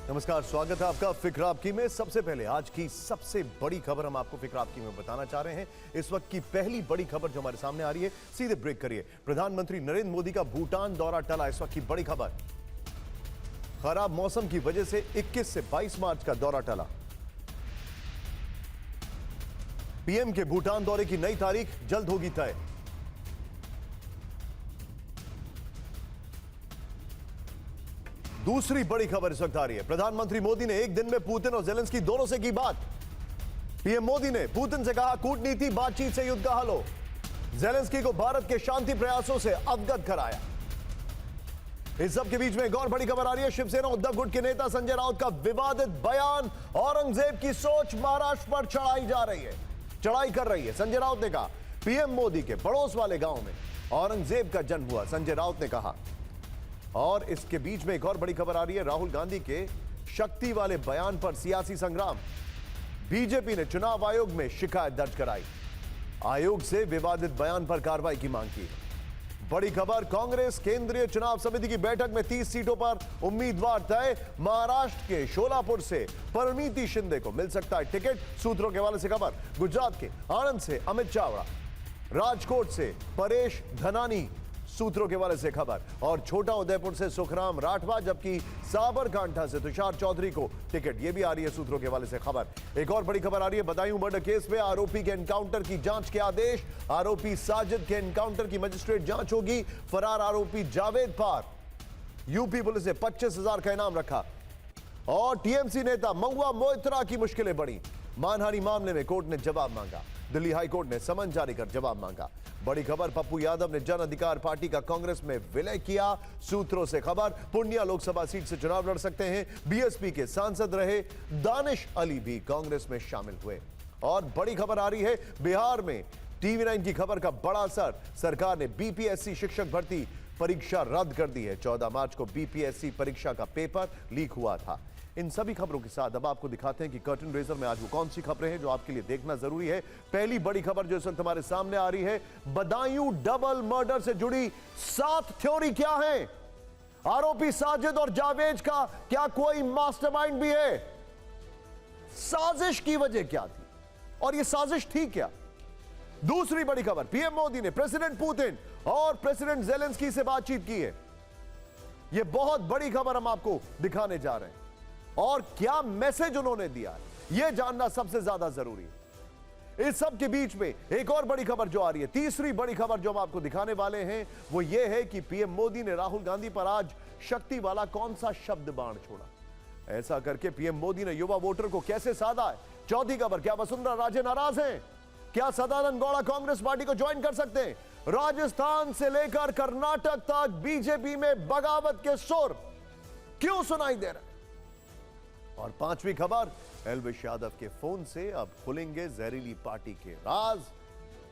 नमस्कार, स्वागत है आपका फिक्र आपकी में। सबसे पहले आज की सबसे बड़ी खबर हम आपको फिक्र आपकी में बताना चाह रहे हैं। इस वक्त की पहली बड़ी खबर जो हमारे सामने आ रही है, सीधे ब्रेक करिए। प्रधानमंत्री नरेंद्र मोदी का भूटान दौरा टला, इस वक्त की बड़ी खबर। खराब मौसम की वजह से 21 से 22 मार्च का दौरा टला। पीएम के भूटान दौरे की नई तारीख जल्द होगी तय। दूसरी बड़ी खबर इस वक्त आ रही है। प्रधानमंत्री मोदी ने एक दिन में पुतिन और जेलेंस्की दोनों से की बात। पीएम मोदी ने पुतिन से कहा, कूटनीति बातचीत से युद्ध का हल हो। जेलेंस्की को भारत के शांति प्रयासों से अवगत कराया। इस सब के बीच में एक और बड़ी खबर आ रही है। शिवसेना उद्धव गुट के नेता संजय राउत का विवादित बयान, औरंगजेब की सोच महाराष्ट्र पर चढ़ाई कर रही है। संजय राउत ने कहा, पीएम मोदी के पड़ोस वाले गांव में औरंगजेब का जन्म हुआ, संजय राउत ने कहा। और इसके बीच में एक और बड़ी खबर आ रही है। राहुल गांधी के शक्ति वाले बयान पर सियासी संग्राम। बीजेपी ने चुनाव आयोग में शिकायत दर्ज कराई। आयोग से विवादित बयान पर कार्रवाई की मांग की। बड़ी खबर, कांग्रेस केंद्रीय चुनाव समिति की बैठक में 30 सीटों पर उम्मीदवार तय। महाराष्ट्र के शोलापुर से परिणीति शिंदे को मिल सकता है टिकट, सूत्रों के हवाले से खबर। गुजरात के आणंद से अमित चावड़ा, राजकोट से परेश धनानी, सूत्रों के हवाले से खबर। और छोटा उदयपुर से सुखराम राठवा, जबकि साबरकांठा से तुषार चौधरी को टिकट, यह भी आ रही है सूत्रों के हवाले से खबर। एक और बड़ी खबर आ रही है। बदायूं मर्डर केस में आरोपी के एनकाउंटर की जांच के आदेश। आरोपी साजिद के एनकाउंटर की मजिस्ट्रेट जांच होगी। फरार आरोपी जावेद पार, यूपी पुलिस ने 25,000 का इनाम रखा। और टीएमसी नेता महुआ मोइत्रा की मुश्किलें बढ़ी। मानहानि मामले में कोर्ट ने जवाब मांगा। दिल्ली हाईकोर्ट ने समन जारी कर जवाब मांगा। बड़ी खबर, पप्पू यादव ने जन अधिकार पार्टी का कांग्रेस में विलय किया, सूत्रों से खबर। पूर्णिया लोकसभा सीट से चुनाव लड़ सकते हैं। बीएसपी के सांसद रहे दानिश अली भी कांग्रेस में शामिल हुए। और बड़ी खबर आ रही है, बिहार में टीवी9 की खबर का बड़ा असर। सरकार ने बीपीएससी शिक्षक भर्ती परीक्षा रद्द कर दी है। 14 मार्च को बीपीएससी परीक्षा का पेपर लीक हुआ था। इन सभी खबरों के साथ अब आपको दिखाते हैं कि कर्टन रेजर में आज वो कौन सी खबरें हैं जो आपके लिए देखना जरूरी है। पहली बड़ी खबर जो इस वक्त हमारे सामने आ रही है, बदायूं डबल मर्डर से जुड़ी 7 थ्योरी क्या है। आरोपी साजिद और जावेद का क्या कोई मास्टरमाइंड भी है? साजिश की वजह क्या थी और यह साजिश थी क्या? दूसरी बड़ी खबर, पीएम मोदी ने प्रेसिडेंट पुतिन और प्रेसिडेंट जेलेंस्की से बातचीत की है। यह बहुत बड़ी खबर हम आपको दिखाने जा रहे हैं। और क्या मैसेज उन्होंने दिया है, यह जानना सबसे ज्यादा जरूरी है। इस सब के बीच में एक और बड़ी खबर जो आ रही है, तीसरी बड़ी खबर जो हम आपको दिखाने वाले हैं, वो यह है कि पीएम मोदी ने राहुल गांधी पर आज शक्ति वाला कौन सा शब्द बाण छोड़ा। ऐसा करके पीएम मोदी ने युवा वोटर को कैसे साधा है। चौथी खबर, क्या वसुंधरा राजे नाराज हैं? क्या सदानंद गौड़ा कांग्रेस पार्टी को ज्वाइन कर सकते हैं? राजस्थान से लेकर कर्नाटक तक बीजेपी में बगावत के सुर क्यों सुनाई दे रहे? और पांचवी खबर, एल्विश यादव के फोन से अब खुलेंगे जहरीली पार्टी के राज।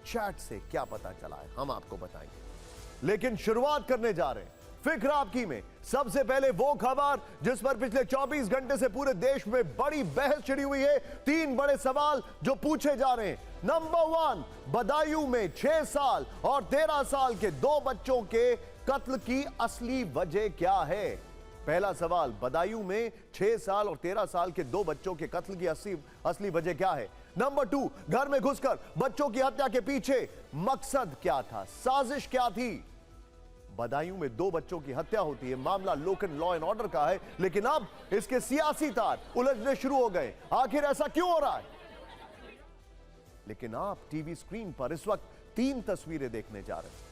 चैट से क्या पता चला है, हम आपको बताएंगे। लेकिन शुरुआत करने जा रहे हैं फिक्र आपकी में। सबसे पहले वो खबर जिस पर पिछले 24 घंटे से पूरे देश में बड़ी बहस छिड़ी हुई है। 3 बड़े सवाल जो पूछे जा रहे हैं। नंबर 1, बदायूं में 6 साल और 13 साल के 2 बच्चों के कत्ल की असली वजह क्या है? पहला सवाल, बदायूं में 6 साल और 13 साल के 2 बच्चों के कत्ल की असली वजह क्या है? नंबर 2, घर में घुसकर बच्चों की हत्या के पीछे मकसद क्या था, साजिश क्या थी? बदायूं में 2 बच्चों की हत्या होती है, मामला लोकल लॉ एंड ऑर्डर का है, लेकिन अब इसके सियासी तार उलझने शुरू हो गए। आखिर ऐसा क्यों हो रहा है? लेकिन आप टीवी स्क्रीन पर इस वक्त 3 तस्वीरें देखने जा रहे हैं।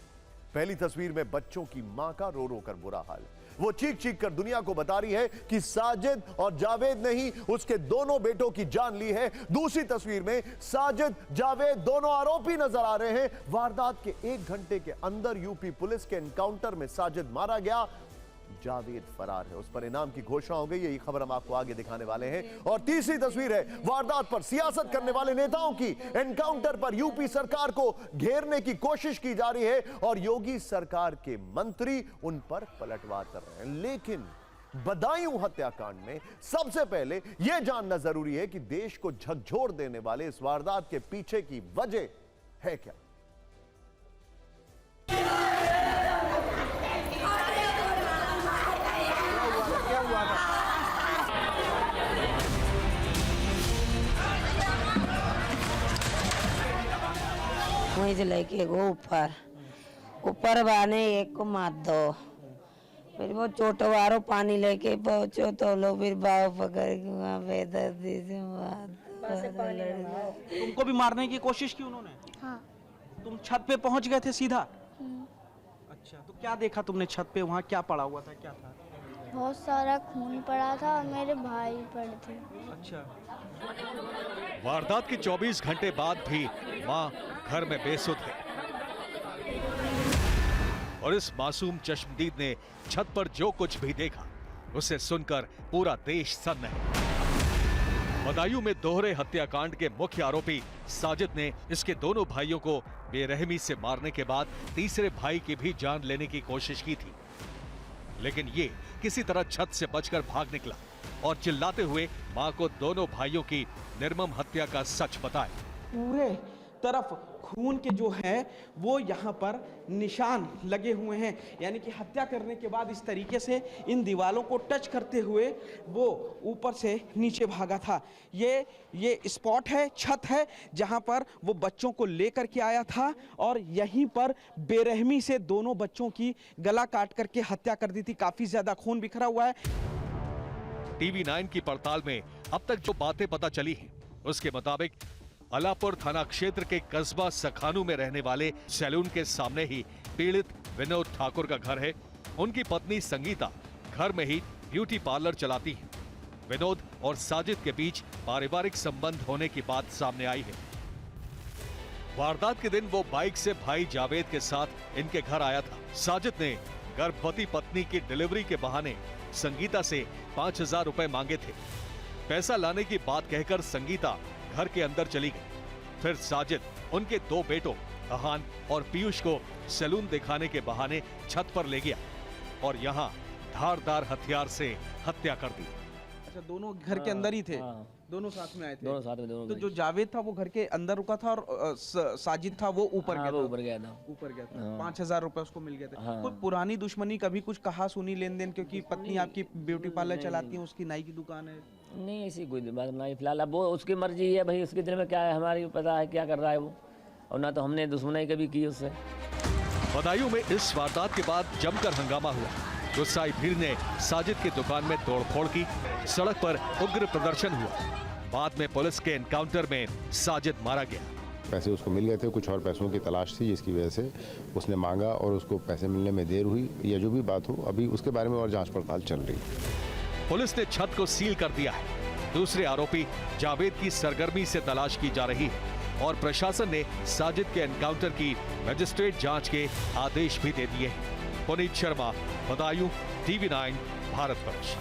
पहली तस्वीर में बच्चों की मां का रो रो कर बुरा हाल है। वो चीख चीख कर दुनिया को बता रही है कि साजिद और जावेद ने ही उसके दोनों बेटों की जान ली है। दूसरी तस्वीर में साजिद जावेद दोनों आरोपी नजर आ रहे हैं। वारदात के 1 घंटे के अंदर यूपी पुलिस के एनकाउंटर में साजिद मारा गया, जावेद फरार है। उस पर इनाम की घोषणा हो गई। यही खबर हम आपको आगे दिखाने वाले हैं। और तीसरी तस्वीर है वारदात पर सियासत करने वाले नेताओं की। एनकाउंटर पर यूपी सरकार को घेरने की कोशिश की जा रही है और योगी सरकार के मंत्री उन पर पलटवार कर रहे हैं। लेकिन बदायूं हत्याकांड में सबसे पहले यह जानना जरूरी है कि देश को झकझोर देने वाले इस वारदात के पीछे की वजह है क्या। वहीं से लेके गो ऊपर बाने एक को मार दो, फिर वो चोटवारो पानी लेके पहुंचो तो लो फिर बाव पकड़ के वहाँ बेदर्दी से मार दो। तुमको भी मारने की कोशिश की उन्होंने? हाँ। तुम छत पे पहुंच गए थे सीधा? अच्छा, तो क्या देखा तुमने छत पे? वहाँ क्या पड़ा हुआ था, क्या था? बहुत सारा खून पड़ा था और मेरे भाई पड़े थे। अच्छा। वारदात के 24 घंटे बाद भी मां घर में बेसुध है और इस मासूम चश्मदीद ने छत पर जो कुछ भी देखा उसे सुनकर पूरा देश सन्न है। बदायूं में दोहरे हत्याकांड के मुख्य आरोपी साजिद ने इसके दोनों भाइयों को बेरहमी से मारने के बाद तीसरे भाई की भी जान लेने की कोशिश की थी, लेकिन ये किसी तरह छत से बचकर भाग निकला और चिल्लाते हुए मां को दोनों भाइयों की निर्मम हत्या का सच बताया। पूरे तरफ खून के जो है वो यहाँ पर निशान लगे हुए हैं, यानी कि हत्या करने के बाद इस तरीके से इन दीवालों को टच करते हुए वो ऊपर से नीचे भागा था। ये स्पॉट है, छत है, जहाँ पर वो बच्चों को लेकर के आया था और यहीं पर बेरहमी से दोनों बच्चों की गला काट करके हत्या कर दी थी। काफी ज्यादा खून बिखरा हुआ है। टीवी 9 की पड़ताल में अब तक जो बातें पता चली हैं, उसके मुताबिक अलापुर थाना क्षेत्र के कस्बा सखानू में रहने वाले सैलून के सामने ही पीड़ित विनोद ठाकुर का घर है। उनकी पत्नी संगीता घर में ही ब्यूटी पार्लर चलाती है। विनोद और साजिद के बीच पारिवारिक संबंध होने की बात सामने आई है। वारदात के दिन वो बाइक से भाई जावेद के साथ इनके घर आया था। साजिद ने गर्भवती पत्नी की डिलीवरी के बहाने संगीता से 5,000 रुपए मांगे थे। पैसा लाने की बात कहकर संगीता घर के अंदर चली गई। फिर साजिद उनके दो बेटों अहान और पीयूष को सैलून दिखाने के बहाने छत पर ले गया और यहाँ धारदार हथियार से हत्या कर दी। अच्छा, दोनों घर के अंदर ही थे? हाँ। दोनों साथ में आए थे? दोनों साथ में, दोनों तो जो जावेद था वो घर के अंदर रुका था और साजिद था वो ऊपर हाँ, गया वो था? ऊपर गया था। ऊपर गया था। हाँ। 5,000 रुपए उसको मिल गए थे। हाँ। कोई पुरानी दुश्मनी, कभी कुछ कहा सुनी लेन देन? क्योंकि पत्नी आपकी ब्यूटी पार्लर चलाती है, उसकी नाई की दुकान है। नहीं, ऐसी कोई बात नहीं। फिलहाल अब वो उसकी मर्जी है भाई, उसके दिल में क्या है हमारी पता है क्या कर रहा है वो, और ना तो हमने दुश्मनी कभी की उससे। बदायूं में इस वारदात के बाद जमकर हंगामा हुआ। गुस्साई भीड़ ने साजिद की दुकान में तोड़फोड़ की। सड़क पर उग्र प्रदर्शन हुआ। बाद में पुलिस के एनकाउंटर में साजिद मारा गया। पैसे उसको मिल गए थे, कुछ और पैसों की तलाश थी जिसकी वजह से उसने मांगा और उसको पैसे मिलने में देर हुई, या जो भी बात हो अभी उसके बारे में और जांच पड़ताल चल रही है। पुलिस ने छत को सील कर दिया है। दूसरे आरोपी जावेद की सरगर्मी से तलाश की जा रही है और प्रशासन ने साजिद के एनकाउंटर की मजिस्ट्रेट जांच के आदेश भी दे दिए हैं। पुनीत शर्मा, बदायूं, टीवी 9 भारतवर्ष।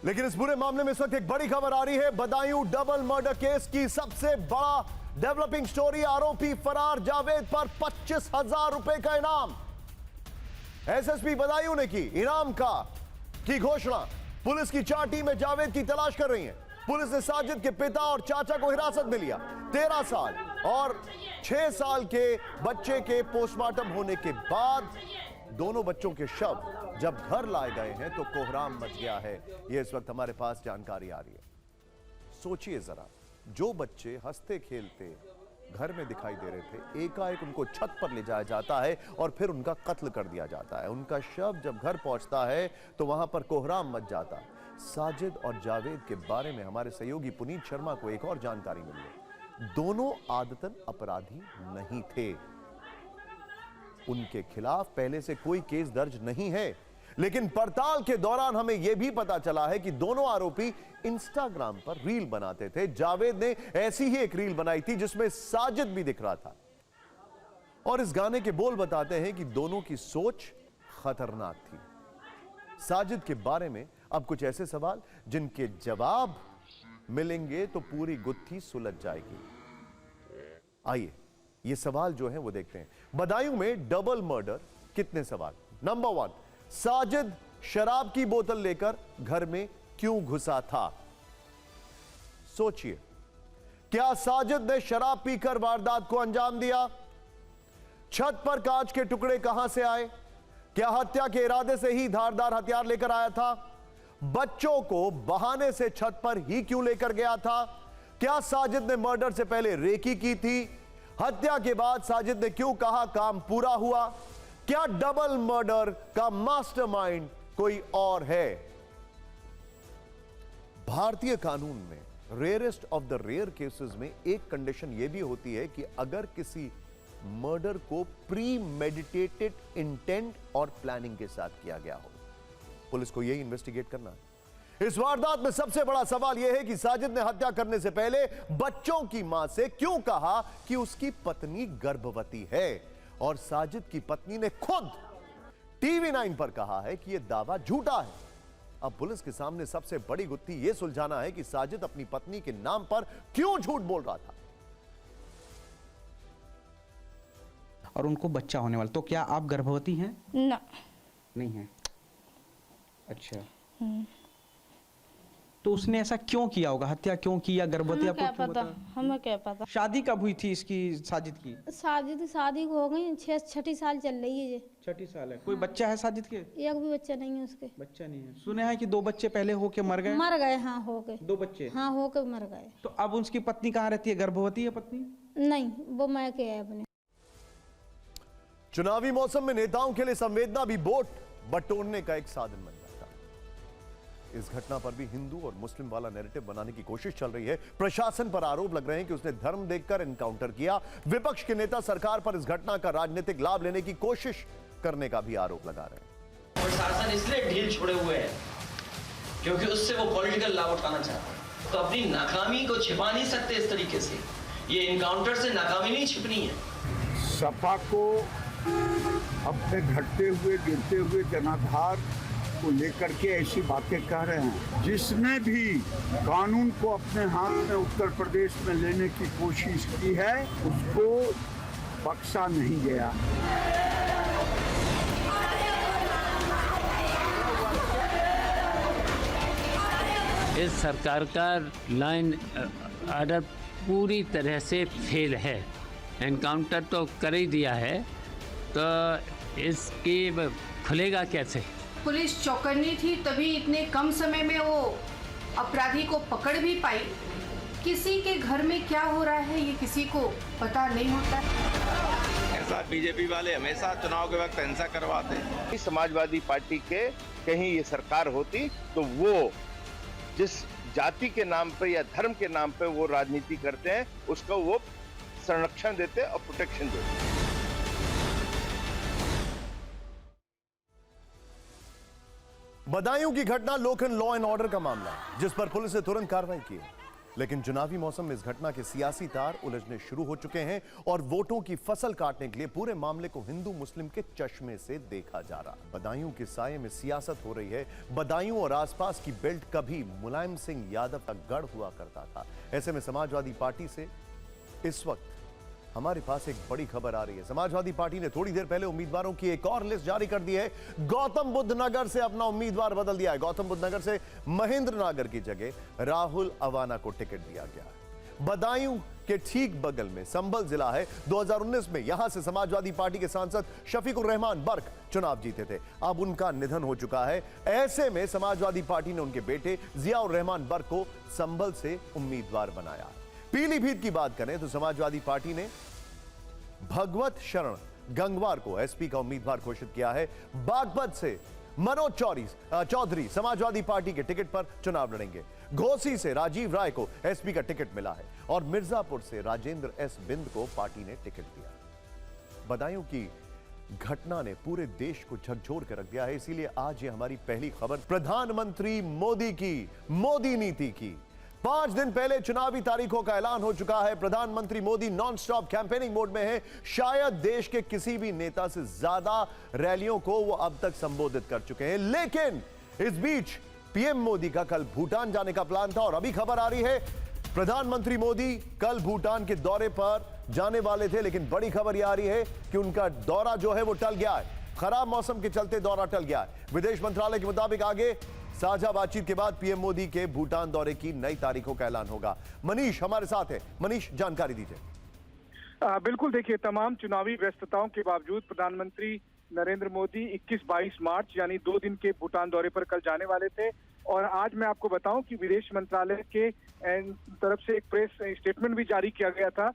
लेकिन इस पूरे मामले में इस वक्त एक बड़ी खबर आ रही है। बदायूं डबल मर्डर केस की सबसे बड़ा डेवलपिंग स्टोरी। आरोपी फरार जावेद पर 25,000 रुपए का इनाम। एसएसपी बदायूं ने की इनाम की घोषणा। पुलिस की 4 टीमें जावेद की तलाश कर रही हैं। पुलिस ने साजिद के पिता और चाचा को हिरासत में लिया। 13 साल और 6 साल के बच्चे के पोस्टमार्टम होने के बाद दोनों बच्चों के शव जब घर लाए गए हैं तो कोहराम मच गया है। यह इस वक्त हमारे पास जानकारी आ रही है। सोचिए जरा, जो बच्चे हंसते खेलते घर में दिखाई दे रहे थे, एकाएक उनको छत पर ले जाया जाता है और फिर उनका कत्ल कर दिया जाता है। उनका शव जब घर पहुंचता है तो वहां पर कोहराम मच जाता है। साजिद और जावेद के बारे में हमारे सहयोगी पुनीत शर्मा को एक और जानकारी मिली है। दोनों आदतन अपराधी नहीं थे। उनके खिलाफ पहले से कोई केस दर्ज नहीं है, लेकिन पड़ताल के दौरान हमें यह भी पता चला है कि दोनों आरोपी इंस्टाग्राम पर रील बनाते थे। जावेद ने ऐसी ही एक रील बनाई थी जिसमें साजिद भी दिख रहा था और इस गाने के बोल बताते हैं कि दोनों की सोच खतरनाक थी। साजिद के बारे में अब कुछ ऐसे सवाल जिनके जवाब मिलेंगे तो पूरी गुत्थी सुलझ जाएगी। आइए ये सवाल जो है वो देखते हैं। बदायूं में डबल मर्डर, कितने सवाल। नंबर 1, साजिद शराब की बोतल लेकर घर में क्यों घुसा था? सोचिए, क्या साजिद ने शराब पीकर वारदात को अंजाम दिया? छत पर कांच के टुकड़े कहां से आए? क्या हत्या के इरादे से ही धारदार हथियार लेकर आया था? बच्चों को बहाने से छत पर ही क्यों लेकर गया था? क्या साजिद ने मर्डर से पहले रेकी की थी हत्या के बाद साजिद ने क्यों कहा काम पूरा हुआ? क्या डबल मर्डर का मास्टरमाइंड कोई और है? भारतीय कानून में rarest of the rare cases में एक कंडीशन यह भी होती है कि अगर किसी मर्डर को प्री मेडिटेटेड इंटेंट और प्लानिंग के साथ किया गया हो। पुलिस को यही इन्वेस्टिगेट करना है। इस वारदात में सबसे बड़ा सवाल यह है कि साजिद ने हत्या करने से पहले बच्चों की मां से क्यों कहा कि उसकी पत्नी गर्भवती है, और साजिद की पत्नी ने खुद टीवी 9 पर कहा है कि यह दावा झूठा है। अब पुलिस के सामने सबसे बड़ी गुत्थी यह सुलझाना है कि साजिद अपनी पत्नी के नाम पर क्यों झूठ बोल रहा था। और उनको बच्चा होने वाला, तो क्या आप गर्भवती हैं? ना, नहीं है। अच्छा, तो उसने ऐसा क्यों किया होगा? हत्या क्यों की या गर्भवती? हमें क्या पता, हमें क्या पता। शादी कब हुई थी इसकी, साजिद की? शादी हो गई 6 साल चल रही है ये। 6 साल है। कोई बच्चा है साजिद के? एक भी बच्चा नहीं है उसके। बच्चा नहीं है। सुने हैं कि 2 बच्चे पहले होके मर गए। मर गए, हाँ हो गए 2 बच्चे। हाँ हो के मर गए। तो अब उसकी पत्नी कहाँ रहती है? गर्भवती है पत्नी? नहीं, वो मैके है अपने। चुनावी मौसम में नेताओं के लिए संवेदना भी वोट बटोरने का एक साधन बन जाता है। इस घटना पर भी हिंदू और मुस्लिम वाला नैरेटिव बनाने की कोशिश चल रही है। प्रशासन पर आरोप लग रहे हैं कि उसने धर्म देखकर एनकाउंटर किया। विपक्ष के नेता सरकार पर इस घटना का राजनीतिक लाभ लेने की कोशिश करने का भी आरोप लगा रहे हैं। प्रशासन इसलिए ढील छोड़े हुए है क्योंकि उससे वो पॉलिटिकल लाभ उठाना चाहता है। तो अपनी नाकामी को छिपा नहीं सकते इस तरीके से। ये एनकाउंटर से नाकामी नहीं छिपनी है। सपा को अपने घटते हुए गिरते हुए जनाधार को लेकर के ऐसी बातें कह रहे हैं। जिसने भी कानून को अपने हाथ में उत्तर प्रदेश में लेने की कोशिश की है उसको बख्शा नहीं गया। इस सरकार का लाइन ऑर्डर पूरी तरह से फेल है। एनकाउंटर तो कर ही दिया है, तो इसकी खुलेगा कैसे? पुलिस चौकन्नी थी, तभी इतने कम समय में वो अपराधी को पकड़ भी पाई। किसी के घर में क्या हो रहा है ये किसी को पता नहीं होता। ऐसा बीजेपी वाले हमेशा चुनाव के वक्त हिंसा करवाते हैं। समाजवादी पार्टी के कहीं ये सरकार होती तो वो जिस जाति के नाम पे या धर्म के नाम पे वो राजनीति करते हैं उसको वो संरक्षण देते और प्रोटेक्शन देते। बदायूं की घटना लोकल लॉ एंड ऑर्डर का मामला है जिस पर पुलिस ने तुरंत कार्रवाई की है। लेकिन चुनावी मौसम में इस घटना के सियासी तार उलझने शुरू हो चुके हैं और वोटों की फसल काटने के लिए पूरे मामले को हिंदू मुस्लिम के चश्मे से देखा जा रहा है। बदायूं के साये में सियासत हो रही है। बदायूं और आसपास की बेल्ट कभी मुलायम सिंह यादव का गढ़ हुआ करता था। ऐसे में समाजवादी पार्टी से इस वक्त हमारे पास एक बड़ी खबर आ रही है। समाजवादी पार्टी ने थोड़ी देर पहले उम्मीदवारों की एक और लिस्ट जारी कर दी है। गौतम बुद्ध नगर से अपना उम्मीदवार बदल दिया है। गौतम बुद्ध नगर से महेंद्र नागर की जगह राहुल अवाना को टिकट दिया गया है। बदायूं के ठीक बगल में संभल जिला है। 2019 में यहां से समाजवादी पार्टी के सांसद शफीकुर रहमान बर्क चुनाव जीते थे। अब उनका निधन हो चुका है। ऐसे में समाजवादी पार्टी ने उनके बेटे जियाउर रहमान बर्क को संभल से उम्मीदवार बनाया। पीलीभीत की बात करें तो समाजवादी पार्टी ने भगवत शरण गंगवार को एसपी का उम्मीदवार घोषित किया है। बागपत से मनोज चौधरी समाजवादी पार्टी के टिकट पर चुनाव लड़ेंगे। घोसी से राजीव राय को एसपी का टिकट मिला है और मिर्जापुर से राजेंद्र एस बिंद को पार्टी ने टिकट दिया। बदायूं की घटना ने पूरे देश को झकझोर कर रख दिया है। इसीलिए आज ये हमारी पहली खबर प्रधानमंत्री मोदी की मोदी नीति की। 5 दिन पहले चुनावी तारीखों का ऐलान हो चुका है। प्रधानमंत्री Modi non stop campaigning mode में है। शायद देश के किसी भी नेता से ज्यादा रैलियों को वो अब तक संबोधित कर चुके हैं। लेकिन इस बीच पीएम मोदी का कल भूटान जाने का प्लान था और अभी खबर आ रही है प्रधानमंत्री मोदी कल भूटान के दौरे पर जाने वाले थे, लेकिन बड़ी खबर यह आ रही है कि उनका दौरा जो है वो टल गया है। खराब मौसम के चलते दौरा टल गया है। विदेश मंत्रालय के मुताबिक आगे साझा बातचीत के बाद पीएम मोदी के भूटान दौरे की नई तारीखों का ऐलान होगा। मनीष हमारे साथ है। मनीष, जानकारी दीजिए। बिल्कुल, देखिए तमाम चुनावी व्यस्तताओं के बावजूद प्रधानमंत्री नरेंद्र मोदी 21-22 मार्च यानी 2 दिन के भूटान दौरे पर कल जाने वाले थे। और आज मैं आपको बताऊं कि विदेश मंत्रालय के तरफ से एक प्रेस स्टेटमेंट भी जारी किया गया था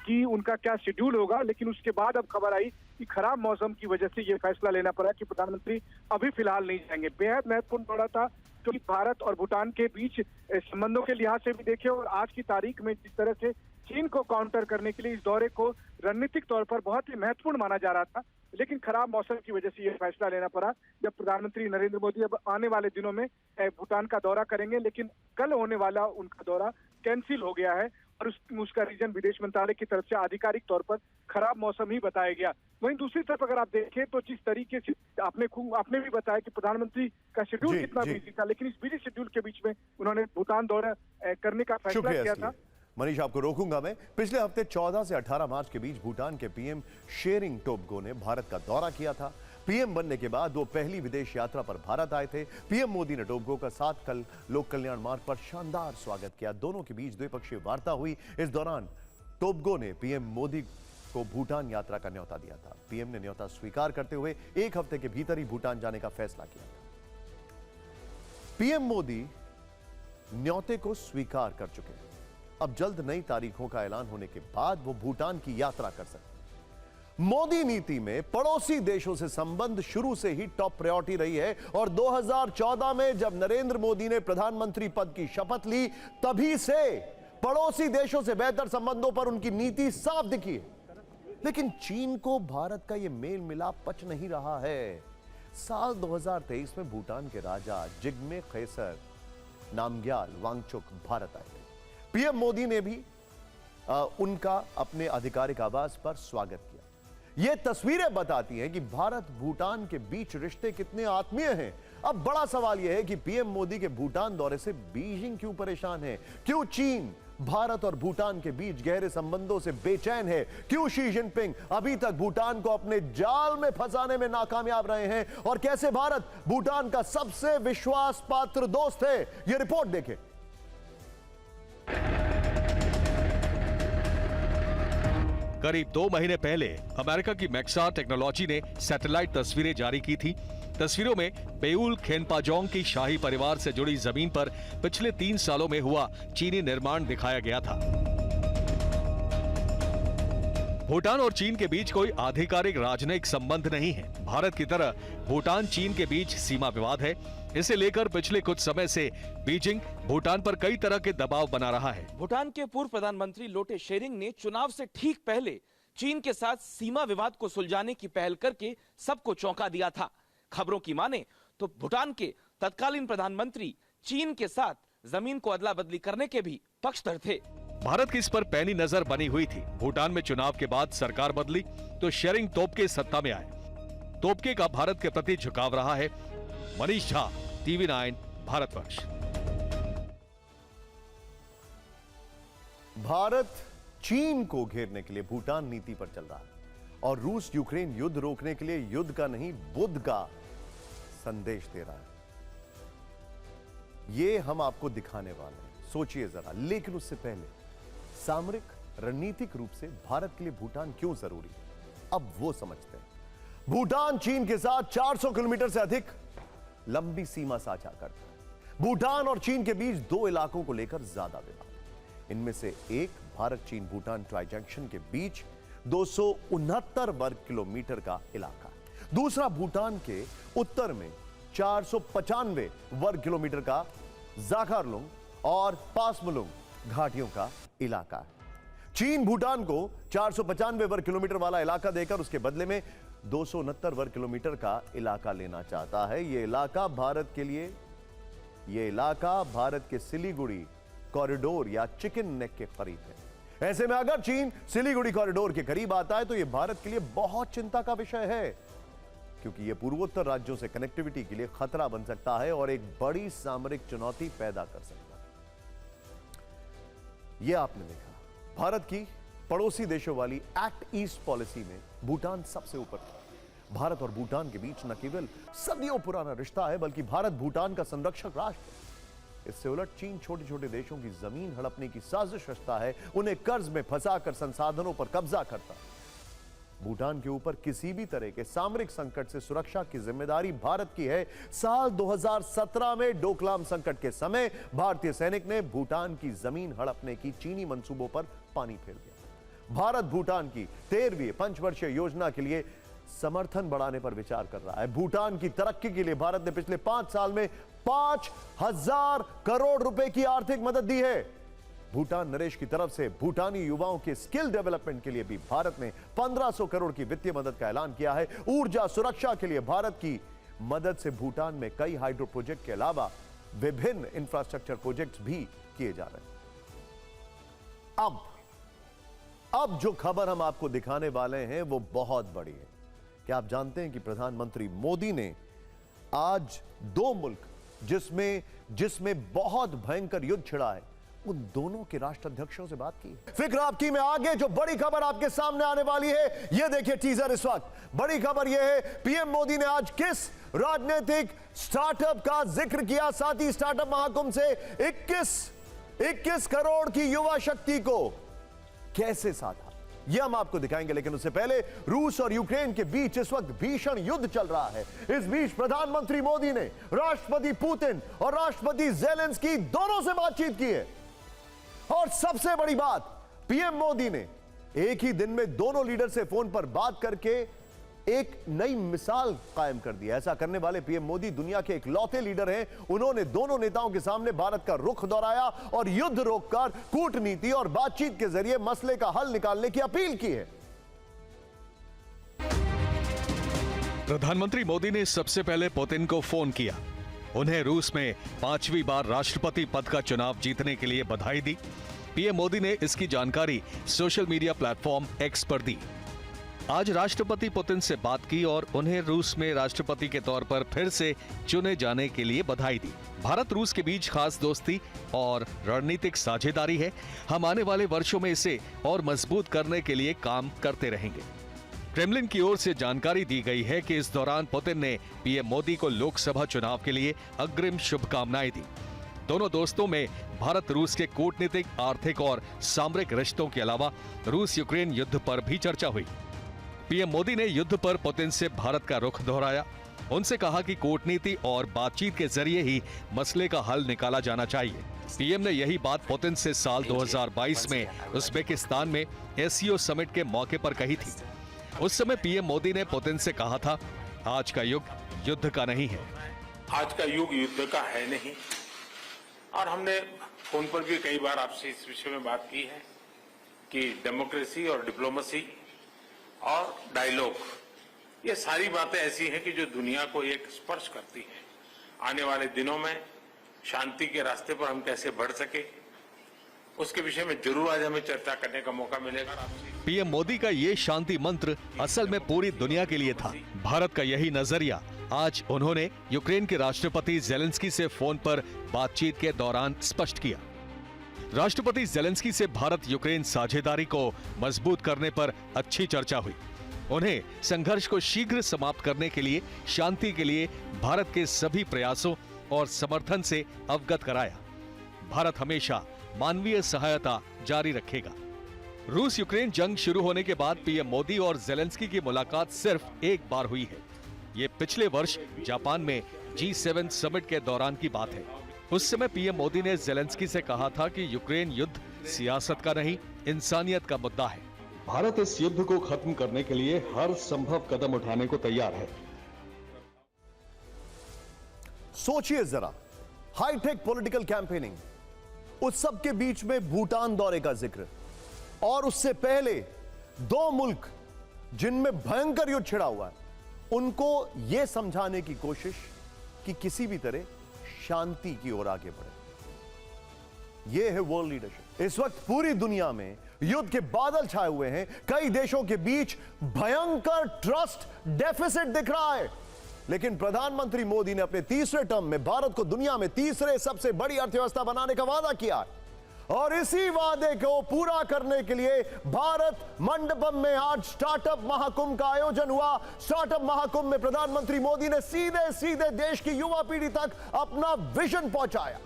कि उनका क्या शेड्यूल होगा, लेकिन उसके बाद अब खबर आई कि खराब मौसम की वजह से ये फैसला लेना पड़ा कि प्रधानमंत्री अभी फिलहाल नहीं जाएंगे। बेहद महत्वपूर्ण दौरा था क्योंकि भारत और भूटान के बीच संबंधों के लिहाज से भी देखे और आज की तारीख में जिस तरह से चीन को काउंटर करने के लिए इस दौरे को रणनीतिक तौर पर बहुत ही महत्वपूर्ण माना जा रहा था, लेकिन खराब मौसम की वजह से यह फैसला लेना पड़ा। जब प्रधानमंत्री नरेंद्र मोदी अब आने वाले दिनों में भूटान का दौरा करेंगे, लेकिन कल होने वाला उनका दौरा कैंसिल हो गया है और उसका रीजन विदेश मंत्रालय की तरफ से आधिकारिक तौर पर खराब मौसम ही बताया गया। वहीं दूसरी तरफ अगर आप देखें तो जिस तरीके से आपने भी बताया कि प्रधानमंत्री का शेड्यूल कितना बिजी था, लेकिन इस बिजी शेड्यूल के बीच में उन्होंने भूटान दौरा करने का फैसला किया था। मनीष, आपको रोकूंगा मैं। पिछले हफ्ते 14 से 18 मार्च के बीच भूटान के पीएम शेरिंग टोब्गे ने भारत का दौरा किया था। पीएम बनने के बाद वो पहली विदेश यात्रा पर भारत आए थे। पीएम मोदी ने टोब्गे का 7 कल लोक कल्याण मार्ग पर शानदार स्वागत किया। दोनों के बीच द्विपक्षीय वार्ता हुई। इस दौरान टोब्गे ने पीएम मोदी को भूटान यात्रा का न्योता दिया था। पीएम ने न्योता स्वीकार करते हुए 1 हफ्ते के भीतर ही भूटान जाने का फैसला किया था। पीएम मोदी न्योते को स्वीकार कर चुके हैं। अब जल्द नई तारीखों का ऐलान होने के बाद वो भूटान की यात्रा कर सकते हैं। मोदी नीति में पड़ोसी देशों से संबंध शुरू से ही टॉप प्रायोरिटी रही है और 2014 में जब नरेंद्र मोदी ने प्रधानमंत्री पद की शपथ ली, तभी से पड़ोसी देशों से बेहतर संबंधों पर उनकी नीति साफ दिखी है। लेकिन चीन को भारत का यह मेल मिलाप पच नहीं रहा है। साल 2023 में भूटान के राजा जिग्मे खेसर नामग्याल वांगचुक भारत आए थे। पीएम मोदी ने भी उनका अपने आधिकारिक आवास पर स्वागत किया। यह तस्वीरें बताती हैं कि भारत भूटान के बीच रिश्ते कितने आत्मीय हैं। अब बड़ा सवाल यह है कि पीएम मोदी के भूटान दौरे से बीजिंग क्यों परेशान है? क्यों चीन भारत और भूटान के बीच गहरे संबंधों से बेचैन है? क्यों शी जिनपिंग अभी तक भूटान को अपने जाल में फंसाने में नाकामयाब रहे हैं? और कैसे भारत भूटान का सबसे विश्वास पात्र दोस्त है? यह रिपोर्ट देखें। करीब 2 महीने पहले अमेरिका की मैक्सार टेक्नोलॉजी ने सैटेलाइट तस्वीरें जारी की थी। तस्वीरों में पेउल खेनपाजोंग की शाही परिवार से जुड़ी जमीन पर पिछले 3 सालों में हुआ चीनी निर्माण दिखाया गया था। भूटान और चीन के बीच कोई आधिकारिक राजनयिक संबंध नहीं है। भारत की तरह भूटान चीन के बीच सीमा विवाद है। इसे लेकर पिछले कुछ समय से बीजिंग भूटान पर कई तरह के दबाव बना रहा है। भूटान के पूर्व प्रधानमंत्री लोटे शेरिंग ने चुनाव से ठीक पहले चीन के साथ सीमा विवाद को सुलझाने की पहल करके सबको चौंका दिया था। खबरों की माने तो भूटान के तत्कालीन प्रधानमंत्री चीन के साथ जमीन को अदला बदली करने के भी पक्षधर थे। भारत की इस पर पैनी नजर बनी हुई थी। भूटान में चुनाव के बाद सरकार बदली तो शेरिंग तोब्गे सत्ता में आए। तोब्गे का भारत के प्रति झुकाव रहा है। मनीष झा, TV9 भारतवर्ष। भारत चीन को घेरने के लिए भूटान नीति पर चल रहा है और रूस यूक्रेन युद्ध रोकने के लिए युद्ध का नहीं बुद्ध का संदेश दे रहा है। ये हम आपको दिखाने वाले हैं, सोचिए जरा। लेकिन उससे पहले सामरिक रणनीतिक रूप से भारत के लिए भूटान क्यों जरूरी है, अब वो समझते हैं। भूटान चीन के साथ 400 किलोमीटर से अधिक लंबी सीमा साझा करता है। भूटान और चीन के बीच 2 इलाकों को लेकर ज्यादा विवाद। इनमें से एक भारत चीन भूटान ट्राई जंक्शन के बीच 269 वर्ग किलोमीटर का इलाका है। दूसरा भूटान के उत्तर में 495 वर्ग किलोमीटर का जाखारलुंग और पासमुलुंग घाटियों का इलाका है। चीन भूटान को 495 वर्ग किलोमीटर वाला इलाका देकर उसके बदले में 269 वर्ग किलोमीटर का इलाका लेना चाहता है। यह इलाका भारत के सिलीगुड़ी कॉरिडोर या चिकन नेक के करीब है। ऐसे में अगर चीन सिलीगुड़ी कॉरिडोर के करीब आता है तो यह भारत के लिए बहुत चिंता का विषय है, क्योंकि यह पूर्वोत्तर राज्यों से कनेक्टिविटी के लिए खतरा बन सकता है और एक बड़ी सामरिक चुनौती पैदा कर सकता है। यह आपने देखा, भारत की पड़ोसी देशों वाली एक्ट ईस्ट पॉलिसी में भूटान सबसे ऊपर था। भारत और भूटान के बीच न केवल सदियों पुराना रिश्ता है, बल्कि भारत भूटान का संरक्षक राष्ट्र है। इससे उलट चीन छोटे छोटे देशों की जमीन हड़पने की साजिश रचता है, उन्हें कर्ज में फंसाकर संसाधनों पर कब्जा करता है। भूटान के ऊपर किसी भी तरह के सामरिक संकट से सुरक्षा की जिम्मेदारी भारत की है। साल 2017 में डोकलाम संकट के समय भारतीय सैनिक ने भूटान की जमीन हड़पने की चीनी मंसूबों पर पानी फेर दिया। भारत भूटान की 13वीं पंचवर्षीय योजना के लिए समर्थन बढ़ाने पर विचार कर रहा है। भूटान की तरक्की के लिए भारत ने पिछले 5 साल में 5,000 करोड़ रुपए की आर्थिक मदद दी है। भूटान नरेश की तरफ से भूटानी युवाओं के स्किल डेवलपमेंट के लिए भी भारत ने 1500 करोड़ की वित्तीय मदद का ऐलान किया है। ऊर्जा सुरक्षा के लिए भारत की मदद से भूटान में कई हाइड्रो प्रोजेक्ट के अलावा विभिन्न इंफ्रास्ट्रक्चर प्रोजेक्ट्स भी किए जा रहे हैं। अब जो खबर हम आपको दिखाने वाले हैं वो बहुत बड़ी है। क्या आप जानते हैं कि प्रधानमंत्री मोदी ने आज 2 मुल्क जिसमें बहुत भयंकर युद्ध छिड़ा है, उन दोनों के राष्ट्राध्यक्षों से बात की। फिक्र आपकी में आगे जो बड़ी खबर आपके सामने आने वाली है, यह देखिए टीजर इस वक्त। बड़ी खबर यह है, पीएम मोदी ने आज किस राजनीतिक स्टार्टअप का जिक्र किया, साथ ही स्टार्टअप महाकुंभ से 21 करोड़ की युवा शक्ति को कैसे साधा, यह हम आपको दिखाएंगे। लेकिन उससे पहले रूस और यूक्रेन के बीच इस वक्त भीषण युद्ध चल रहा है। इस बीच प्रधानमंत्री मोदी ने राष्ट्रपति पुतिन और राष्ट्रपति ज़ेलेंस्की दोनों से बातचीत की है। और सबसे बड़ी बात, पीएम मोदी ने एक ही दिन में दोनों लीडर से फोन पर बात करके एक नई मिसाल कायम कर दी। ऐसा करने वाले पीएम मोदी दुनिया के इकलौते लीडर हैं। उन्होंने दोनों नेताओं के सामने भारत का रुख दोहराया और युद्ध रोककर कूटनीति और बातचीत के जरिए मसले का हल निकालने की अपील की है। प्रधानमंत्री मोदी ने सबसे पहले पुतिन को फोन किया, उन्हें रूस में 5वीं बार राष्ट्रपति पद का चुनाव जीतने के लिए बधाई दी। पीएम मोदी ने इसकी जानकारी सोशल मीडिया प्लेटफॉर्म एक्स पर दी। आज राष्ट्रपति पुतिन से बात की और उन्हें रूस में राष्ट्रपति के तौर पर फिर से चुने जाने के लिए बधाई दी। भारत रूस के बीच खास दोस्ती और रणनीतिक साझेदारी है। हम आने वाले वर्षों में इसे और मजबूत करने के लिए काम करते रहेंगे। क्रेमलिन की ओर से जानकारी दी गई है कि इस दौरान पुतिन ने पीएम मोदी को लोकसभा चुनाव के लिए अग्रिम शुभकामनाएं दी। दोनों दोस्तों में भारत रूस के कूटनीतिक, आर्थिक और सामरिक रिश्तों के अलावा रूस यूक्रेन युद्ध पर भी चर्चा हुई। पीएम मोदी ने युद्ध पर पुतिन से भारत का रुख दोहराया। उनसे कहा कि कूटनीति और बातचीत के जरिए ही मसले का हल निकाला जाना चाहिए। पीएम ने यही बात पुतिन से साल 2022 में उज्बेकिस्तान में एससीओ समिट के मौके पर कही थी। उस समय पीएम मोदी ने पुतिन से कहा था, आज का युग युद्ध का नहीं है। आज का युग युद्ध का है नहीं। और हमने फोन पर भी कई बार आपसे इस विषय में बात की है कि डेमोक्रेसी और डिप्लोमेसी और डायलॉग, ये सारी बातें ऐसी हैं कि जो दुनिया को एक स्पर्श करती हैं। आने वाले दिनों में शांति के रास्ते पर हम कैसे बढ़ सके, उसके विषय में जरूर आज हमें चर्चा करने का मौका मिलेगा। पीएम मोदी का ये शांति मंत्र असल में पूरी दुनिया के लिए था। भारत का यही नजरिया आज उन्होंने यूक्रेन के राष्ट्रपति ज़ेलेंस्की से फोन पर बातचीत के दौरान स्पष्ट किया। राष्ट्रपति ज़ेलेंस्की से भारत यूक्रेन साझेदारी को मजबूत करने पर अच्छी चर्चा हुई। उन्हें संघर्ष को शीघ्र समाप्त करने के लिए, शांति के लिए भारत के सभी प्रयासों और समर्थन से अवगत कराया। भारत हमेशा मानवीय सहायता जारी रखेगा। रूस यूक्रेन जंग शुरू होने के बाद पीएम मोदी और ज़ेलेंस्की की मुलाकात सिर्फ एक बार हुई है। ये पिछले वर्ष जापान में G7 समिट के दौरान की बात है। उस समय पीएम मोदी ने ज़ेलेंस्की से कहा था कि यूक्रेन युद्ध सियासत का नहीं, इंसानियत का मुद्दा है। भारत इस युद्ध को खत्म करने के लिए हर संभव कदम उठाने को तैयार है। सोचिए जरा, हाईटेक पॉलिटिकल कैंपेनिंग, उस सब के बीच में भूटान दौरे का जिक्र, और उससे पहले 2 मुल्क जिनमें भयंकर युद्ध छिड़ा हुआ है, उनको यह समझाने की कोशिश कि किसी भी तरह शांति की ओर आगे बढ़े। यह है वर्ल्ड लीडरशिप। इस वक्त पूरी दुनिया में युद्ध के बादल छाए हुए हैं। कई देशों के बीच भयंकर ट्रस्ट डेफिसिट दिख रहा है। लेकिन प्रधानमंत्री मोदी ने अपने तीसरे टर्म में भारत को दुनिया में तीसरे सबसे बड़ी अर्थव्यवस्था बनाने का वादा किया है। और इसी वादे को पूरा करने के लिए भारत मंडपम में आज स्टार्टअप महाकुंभ का आयोजन हुआ। स्टार्टअप महाकुंभ में प्रधानमंत्री मोदी ने सीधे सीधे देश की युवा पीढ़ी तक अपना विजन पहुंचाया।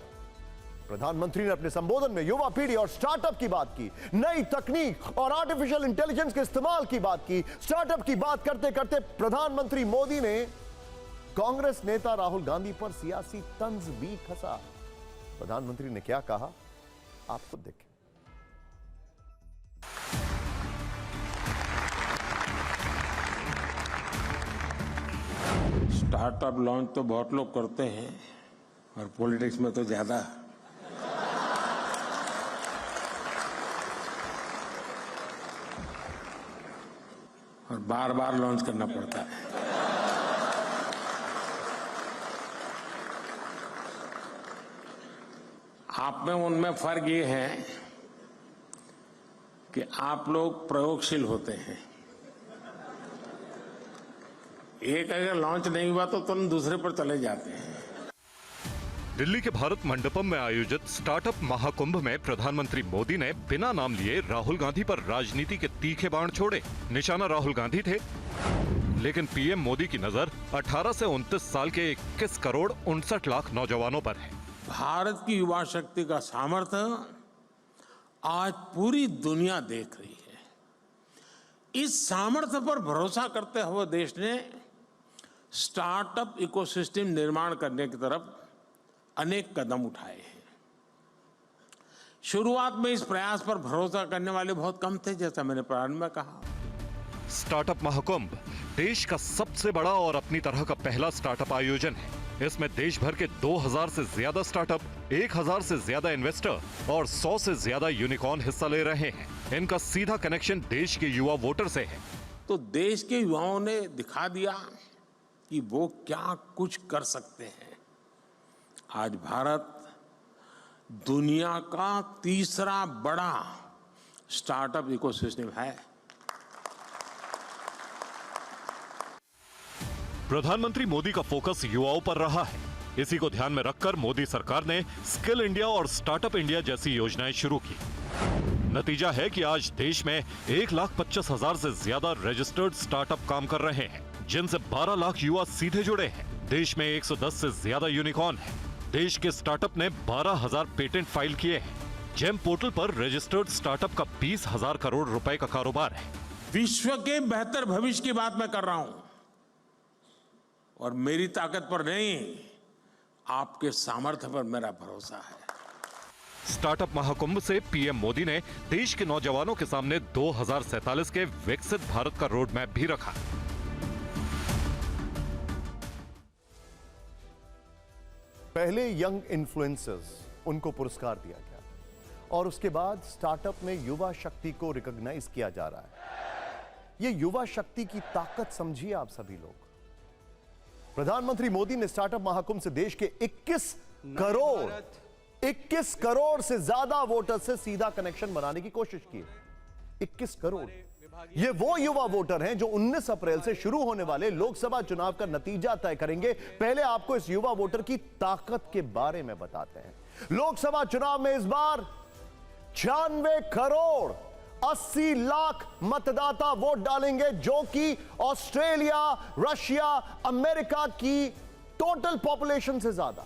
प्रधानमंत्री ने अपने संबोधन में युवा पीढ़ी और स्टार्टअप की बात की, नई तकनीक और आर्टिफिशियल इंटेलिजेंस के इस्तेमाल की बात की। स्टार्टअप की बात करते करते प्रधानमंत्री मोदी ने कांग्रेस नेता राहुल गांधी पर सियासी तंज भी कसा। प्रधानमंत्री ने क्या कहा, आप खुद देखें। स्टार्टअप लॉन्च तो बहुत लोग करते हैं और पॉलिटिक्स में तो ज्यादा। और बार बार लॉन्च करना पड़ता है। आप में उनमें फर्क ये है कि आप लोग प्रयोगशील होते हैं। एक अगर लॉन्च नहीं हुआ तो तुरंत दूसरे पर चले जाते हैं। दिल्ली के भारत मंडपम में आयोजित स्टार्टअप महाकुंभ में प्रधानमंत्री मोदी ने बिना नाम लिए राहुल गांधी पर राजनीति के तीखे बाण छोड़े। निशाना राहुल गांधी थे, लेकिन पीएम मोदी की नजर 18 से 29 साल के 21 करोड़ 59 लाख नौजवानों पर है। भारत की युवा शक्ति का सामर्थ्य आज पूरी दुनिया देख रही है। इस सामर्थ्य पर भरोसा करते हुए देश ने स्टार्टअप इकोसिस्टम निर्माण करने की तरफ अनेक कदम उठाए हैं। शुरुआत में इस प्रयास पर भरोसा करने वाले बहुत कम थे, जैसा मैंने प्रारंभ में कहा। स्टार्टअप महाकुंभ देश का सबसे बड़ा और अपनी तरह का पहला स्टार्टअप आयोजन है। इसमें देश भर के 2000 से ज्यादा स्टार्टअप, 1000 से ज्यादा इन्वेस्टर और 100 से ज्यादा यूनिकॉर्न हिस्सा ले रहे हैं। इनका सीधा कनेक्शन देश के युवा वोटर से है। तो देश के युवाओं ने दिखा दिया कि वो क्या कुछ कर सकते हैं। आज भारत दुनिया का तीसरा बड़ा स्टार्टअप इकोसिस्टम है। प्रधानमंत्री मोदी का फोकस युवाओं पर रहा है। इसी को ध्यान में रखकर मोदी सरकार ने स्किल इंडिया और स्टार्टअप इंडिया जैसी योजनाएं शुरू की। नतीजा है कि आज देश में 1,25,000 से ज्यादा रजिस्टर्ड स्टार्टअप काम कर रहे हैं, जिनसे 12 लाख युवा सीधे जुड़े हैं। देश में 110 से ज्यादा यूनिकॉर्न है। देश के स्टार्टअप ने 12,000 पेटेंट फाइल किए हैं। जेम पोर्टल पर रजिस्टर्ड स्टार्टअप का 20,000 करोड़ रुपए का कारोबार है। विश्व के बेहतर भविष्य की बात मैं कर रहा हूं, और मेरी ताकत पर नहीं, आपके सामर्थ्य पर मेरा भरोसा है। स्टार्टअप महाकुंभ से पीएम मोदी ने देश के नौजवानों के सामने 2047 के विकसित भारत का रोड मैप भी रखा। पहले यंग इन्फ्लुएंसर्स, उनको पुरस्कार दिया गया और उसके बाद स्टार्टअप में युवा शक्ति को रिकॉग्नाइज किया जा रहा है। यह युवा शक्ति की ताकत समझिए आप सभी लोग। प्रधानमंत्री मोदी ने स्टार्टअप महाकुंभ से देश के 21 करोड़ से ज्यादा वोटर से सीधा कनेक्शन बनाने की कोशिश की। 21 करोड़ ये वो युवा वोटर हैं जो 19 अप्रैल से शुरू होने वाले लोकसभा चुनाव का नतीजा तय करेंगे। पहले आपको इस युवा वोटर की ताकत के बारे में बताते हैं। लोकसभा चुनाव में इस बार 96 करोड़ 80 लाख मतदाता वोट डालेंगे, जो कि ऑस्ट्रेलिया, रशिया, अमेरिका की टोटल पॉपुलेशन से ज्यादा।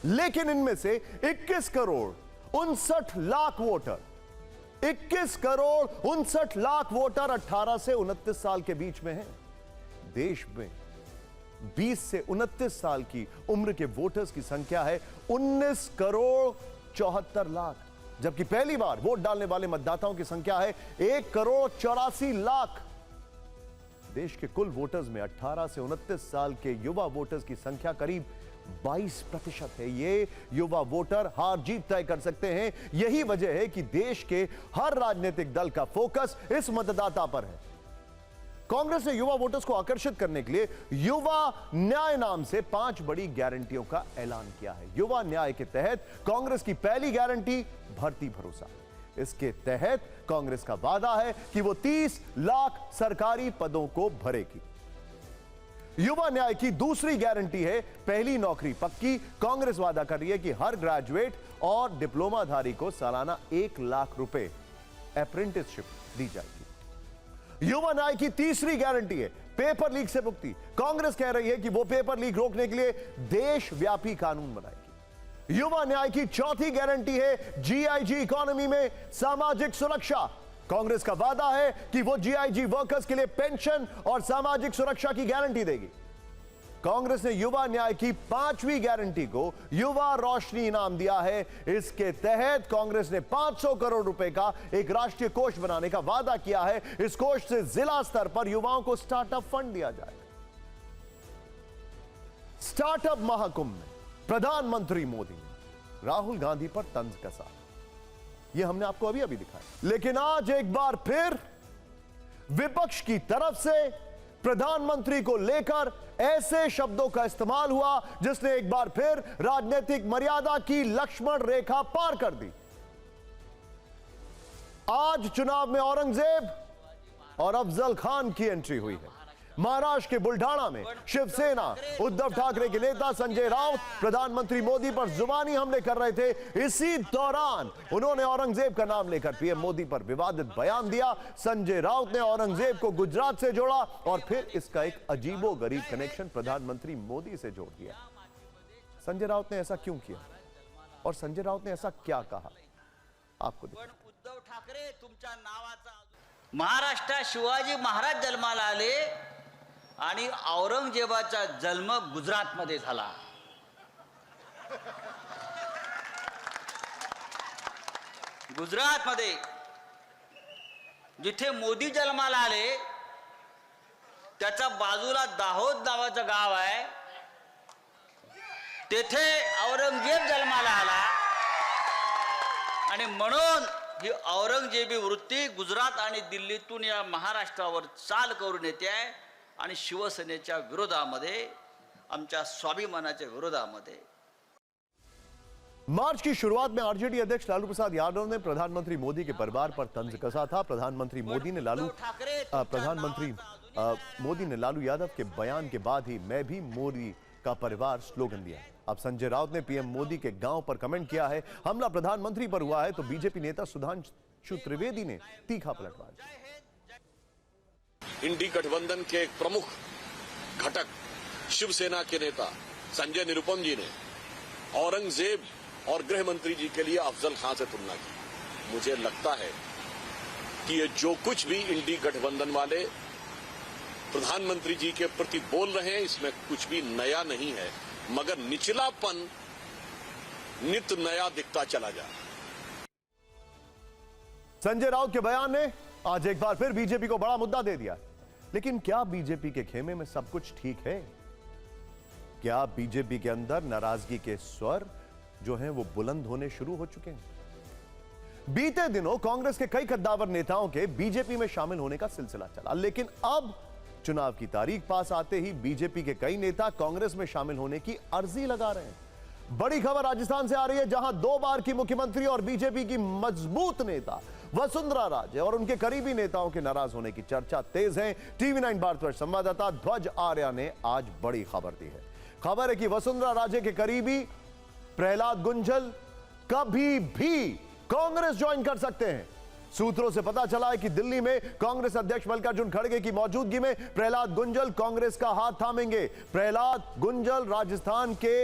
लेकिन इनमें से 21 करोड़ 59 लाख वोटर 21 करोड़ 59 लाख वोटर 18 से 29 साल के बीच में हैं। देश में 20 से 29 साल की उम्र के वोटर्स की संख्या है 19 करोड़ 74 लाख, जबकि पहली बार वोट डालने वाले मतदाताओं की संख्या है 1 करोड़ 84 लाख। देश के कुल वोटर्स में 18 से 29 साल के युवा वोटर्स की संख्या करीब 22% है। ये युवा वोटर हार जीत तय कर सकते हैं। यही वजह है कि देश के हर राजनीतिक दल का फोकस इस मतदाता पर है। कांग्रेस ने युवा वोटर्स को आकर्षित करने के लिए युवा न्याय नाम से 5 बड़ी गारंटियों का ऐलान किया है। युवा न्याय के तहत कांग्रेस की पहली गारंटी भर्ती भरोसा। इसके तहत कांग्रेस का वादा है कि वो 30 लाख सरकारी पदों को भरेगी। युवा न्याय की दूसरी गारंटी है पहली नौकरी पक्की। कांग्रेस वादा कर रही है कि हर ग्रेजुएट और डिप्लोमाधारी को सालाना 1 लाख रुपए अप्रेंटिसशिप दी जाएगी। युवा न्याय की तीसरी गारंटी है पेपर लीक से मुक्ति। कांग्रेस कह रही है कि वो पेपर लीक रोकने के लिए देशव्यापी कानून बनाएगी। युवा न्याय की चौथी गारंटी है जीआईजी इकोनॉमी में सामाजिक सुरक्षा। कांग्रेस का वादा है कि वो जीआईजी वर्कर्स के लिए पेंशन और सामाजिक सुरक्षा की गारंटी देगी। कांग्रेस ने युवा न्याय की 5वीं गारंटी को युवा रोशनी इनाम दिया है। इसके तहत कांग्रेस ने 500 करोड़ रुपए का एक राष्ट्रीय कोष बनाने का वादा किया है। इस कोष से जिला स्तर पर युवाओं को स्टार्टअप फंड दिया जाएगा। स्टार्टअप महाकुंभ में प्रधानमंत्री मोदी ने राहुल गांधी पर तंज कसा। यह हमने आपको अभी अभी दिखाया, लेकिन आज एक बार फिर विपक्ष की तरफ से प्रधानमंत्री को लेकर ऐसे शब्दों का इस्तेमाल हुआ जिसने एक बार फिर राजनीतिक मर्यादा की लक्ष्मण रेखा पार कर दी। आज चुनाव में औरंगजेब और अफजल खान की एंट्री हुई है। महाराष्ट्र के बुल्ढाना में शिवसेना उद्धव ठाकरे के नेता संजय राउत प्रधानमंत्री मोदी पर जुबानी हमले कर रहे थे। इसी दौरान उन्होंने औरंगजेब का नाम लेकर पीएम मोदी पर विवादित बयान दिया। संजय राउत ने औरंगजेब को गुजरात से जोड़ा और फिर इसका एक अजीबोगरीब कनेक्शन प्रधानमंत्री मोदी से जोड़ दिया। संजय राउत ने ऐसा क्यों किया और संजय राउत ने ऐसा क्या कहा, आपको उद्धव ठाकरे तुमच्या नावाचा महाराष्ट्रात शिवाजी महाराज जन्माला आले आणि औरंगजेबाचा जन्म गुजरातमध्ये झाला। गुजरातमध्ये जिथे मोदी जन्माला आले त्याच्या बाजूला दाहोद नावाचं गाव आहे, तेथे औरंगजेब जन्माला आला आणि म्हणून ही औरंगजेबी वृत्ती गुजरात आणि दिल्लीतून या महाराष्ट्रावर चाल करून येते आहे आणि शिवसेनेच्या विरोधामध्ये, आमच्या स्वाभिमानाच्या विरोधामध्ये। मार्च की शुरुआत में आरजेडी अध्यक्ष लालू प्रसाद यादव ने प्रधानमंत्री मोदी के परिवार पर तंज कसा था। प्रधानमंत्री मोदी ने लालू यादव के बयान के बाद ही मैं भी मोदी का परिवार स्लोगन दिया। अब संजय राउत ने पीएम मोदी के गांव पर कमेंट किया है। हमला प्रधानमंत्री पर हुआ है तो बीजेपी नेता सुधांशु त्रिवेदी ने तीखा पलटवार किया। इंडी गठबंधन के एक प्रमुख घटक शिवसेना के नेता संजय निरुपम जी ने औरंगजेब और गृह मंत्री जी के लिए अफजल खान से तुलना की। मुझे लगता है कि ये जो कुछ भी इंडी गठबंधन वाले प्रधानमंत्री जी के प्रति बोल रहे हैं इसमें कुछ भी नया नहीं है, मगर निचलापन नित नया दिखता चला जा रहा। संजय राउत के बयान ने आज एक बार फिर बीजेपी को बड़ा मुद्दा दे दिया। लेकिन क्या बीजेपी के खेमे में सब कुछ ठीक है? क्या बीजेपी के अंदर नाराजगी के स्वर जो हैं वो बुलंद होने शुरू हो चुके हैं? बीते दिनों कांग्रेस के कई कद्दावर नेताओं के बीजेपी में शामिल होने का सिलसिला चला, लेकिन अब चुनाव की तारीख पास आते ही बीजेपी के कई नेता कांग्रेस में शामिल होने की अर्जी लगा रहे हैं। बड़ी खबर राजस्थान से आ रही है, जहां 2 बार की मुख्यमंत्री और बीजेपी की मजबूत नेता वसुंधरा राजे और उनके करीबी नेताओं के नाराज होने की चर्चा तेज है। टीवी 9 भारतवर्ष संवाददाता ध्वज आर्या ने आज बड़ी खबर दी है। खबर है कि वसुंधरा राजे के करीबी प्रहलाद गुंजल कभी भी कांग्रेस ज्वाइन कर सकते हैं। सूत्रों से पता चला है कि दिल्ली में कांग्रेस अध्यक्ष मल्लिकार्जुन खड़गे की मौजूदगी में प्रहलाद गुंजल कांग्रेस का हाथ थामेंगे। प्रहलाद गुंजल राजस्थान के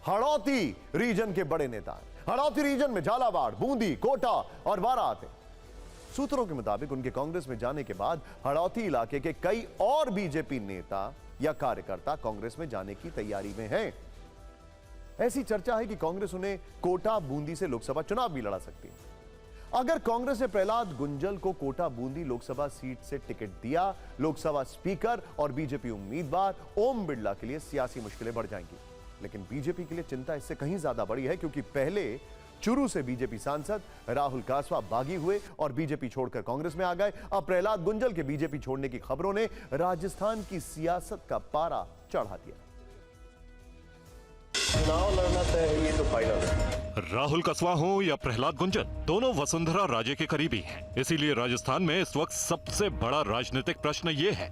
हड़ौती रीजन के बड़े नेता हैं। हड़ौती रीजन में झालावाड़, बूंदी, कोटा और बारां आते हैं। सूत्रों के मुताबिक उनके कांग्रेस में जाने के बाद हड़ौती इलाके के कई और बीजेपी नेता या कार्यकर्ता कांग्रेस में जाने की तैयारी में हैं। ऐसी चर्चा है कि कांग्रेस उन्हें कोटा, बूंदी से लोकसभा चुनाव भी लड़ा सकती है। अगर कांग्रेस ने प्रहलाद गुंजल को कोटा, बूंदी लोकसभा सीट से टिकट दिया, लोकसभा स्पीकर और बीजेपी उम्मीदवार ओम बिरला के लिए सियासी मुश्किलें बढ़ जाएंगी। लेकिन बीजेपी के लिए चिंता इससे कहीं ज्यादा बड़ी है, क्योंकि पहले चुरू से बीजेपी सांसद राहुल कासवा बागी हुए और बीजेपी छोड़कर कांग्रेस में आ गए। अब प्रहलाद गुंजल के बीजेपी छोड़ने की खबरों ने राजस्थान की सियासत का पारा चढ़ा दिया। चुनाव लड़ना तय है, ये तो फाइनल है। राहुल कसवा हो या प्रहलाद गुंजल, दोनों वसुंधरा राजे के करीबी हैं। इसीलिए राजस्थान में इस वक्त सबसे बड़ा राजनीतिक प्रश्न ये है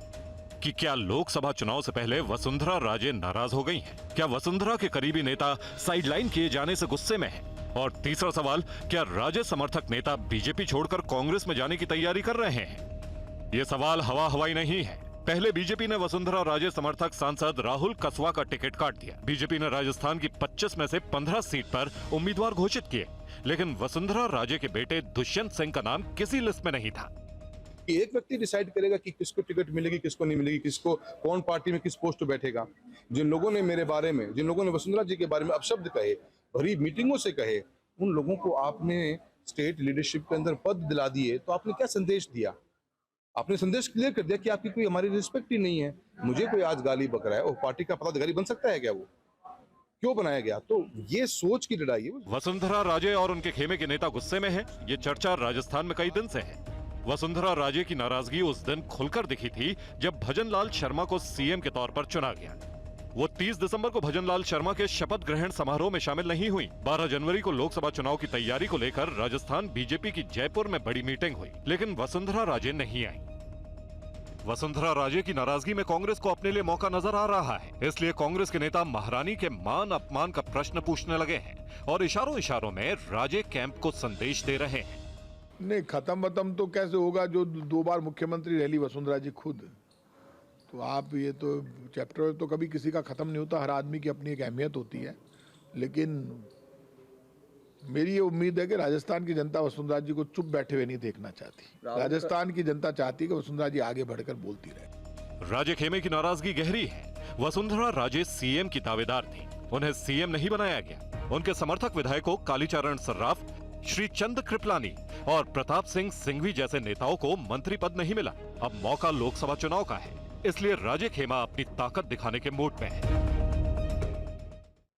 कि क्या लोकसभा चुनाव से पहले वसुंधरा राजे नाराज हो गई हैं? क्या वसुंधरा के करीबी नेता साइडलाइन किए जाने से गुस्से में हैं? और तीसरा सवाल, क्या राजे समर्थक नेता बीजेपी छोड़कर कांग्रेस में जाने की तैयारी कर रहे हैं? ये सवाल हवा हवाई नहीं है। पहले बीजेपी ने वसुंधरा राजे समर्थक सांसद राहुल कसवा का टिकट काट दिया। बीजेपी ने राजस्थान की 25 में से 15 सीट पर उम्मीदवार घोषित किए, लेकिन वसुंधरा राजे के बेटे दुष्यंत सिंह का नाम किसी लिस्ट में नहीं था। एक व्यक्ति डिसाइड करेगा कि किसको टिकट मिलेगी, किसको नहीं मिलेगी, किसको कौन पार्टी में किस पोस्ट पे बैठेगा। जिन लोगों ने मेरे बारे में, जिन लोगों ने वसुंधरा जी के बारे में अपशब्द कहे, भरी मीटिंगों से कहे, उन लोगों को आपने स्टेट लीडरशिप के अंदर पद दिला दिए, तो आपने क्या संदेश दिया? आपने संदेश क्लियर कर दिया कि आपकी कोई हमारी रिस्पेक्ट ही नहीं है। मुझे कोई आज गाली बक रहा है, वो पार्टी का पदाधिकारी बन सकता है क्या? वो क्यों बनाया गया? तो ये सोच की लड़ाई है। वसुंधरा राजे और उनके खेमे के नेता गुस्से में हैं। ये चर्चा राजस्थान में कई दिन से है। वसुंधरा राजे की नाराजगी उस दिन खुलकर दिखी थी जब भजनलाल शर्मा को सीएम के तौर पर चुना गया। वो 30 दिसंबर को भजनलाल शर्मा के शपथ ग्रहण समारोह में शामिल नहीं हुई। 12 जनवरी को लोकसभा चुनाव की तैयारी को लेकर राजस्थान बीजेपी की जयपुर में बड़ी मीटिंग हुई, लेकिन वसुंधरा राजे नहीं आई। वसुंधरा राजे की नाराजगी में कांग्रेस को अपने लिए मौका नजर आ रहा है, इसलिए कांग्रेस के नेता महारानी के मान अपमान का प्रश्न पूछने लगे हैं और इशारों इशारों में राजे कैंप को संदेश दे रहे हैं। नहीं, खत्म तो कैसे होगा? जो 2 बार मुख्यमंत्री रह ली वसुंधरा जी खुद, तो आप ये तो चैप्टर तो कभी किसी का खत्म नहीं होता। हर आदमी की अपनी एक अहमियत होती है, लेकिन मेरी ये उम्मीद है कि राजस्थान की जनता वसुंधरा जी को चुप बैठे हुए नहीं देखना चाहती। राजस्थान की जनता चाहती है कि वसुंधरा जी आगे बढ़कर बोलती रहे। राजे खेमे की नाराजगी गहरी है। वसुंधरा राजे सीएम की दावेदार थी, उन्हें सीएम नहीं बनाया गया। उनके समर्थक विधायकों कालीचरण सर्राफ, श्री चंद कृपलानी और प्रताप सिंह सिंघवी जैसे नेताओं को मंत्री पद नहीं मिला। अब मौका लोकसभा चुनाव का है, इसलिए राजे खेमा अपनी ताकत दिखाने के मूड में है।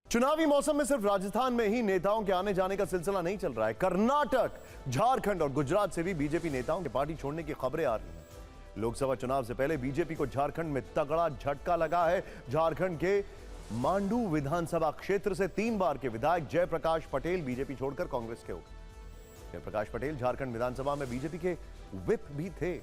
चुनावी मौसम में सिर्फ राजस्थान में ही नेताओं के आने जाने का सिलसिला नहीं चल रहा है। कर्नाटक, झारखंड और गुजरात से भी बीजेपी नेताओं के पार्टी छोड़ने की खबरें आ रही हैं। लोकसभा चुनाव से पहले बीजेपी को झारखंड में तगड़ा झटका लगा है। झारखंड के मांडू विधानसभा क्षेत्र से 3 बार के विधायक जयप्रकाश पटेल बीजेपी छोड़कर कांग्रेस के हो गए। जयप्रकाश पटेल झारखंड विधानसभा में बीजेपी के विप भी थे।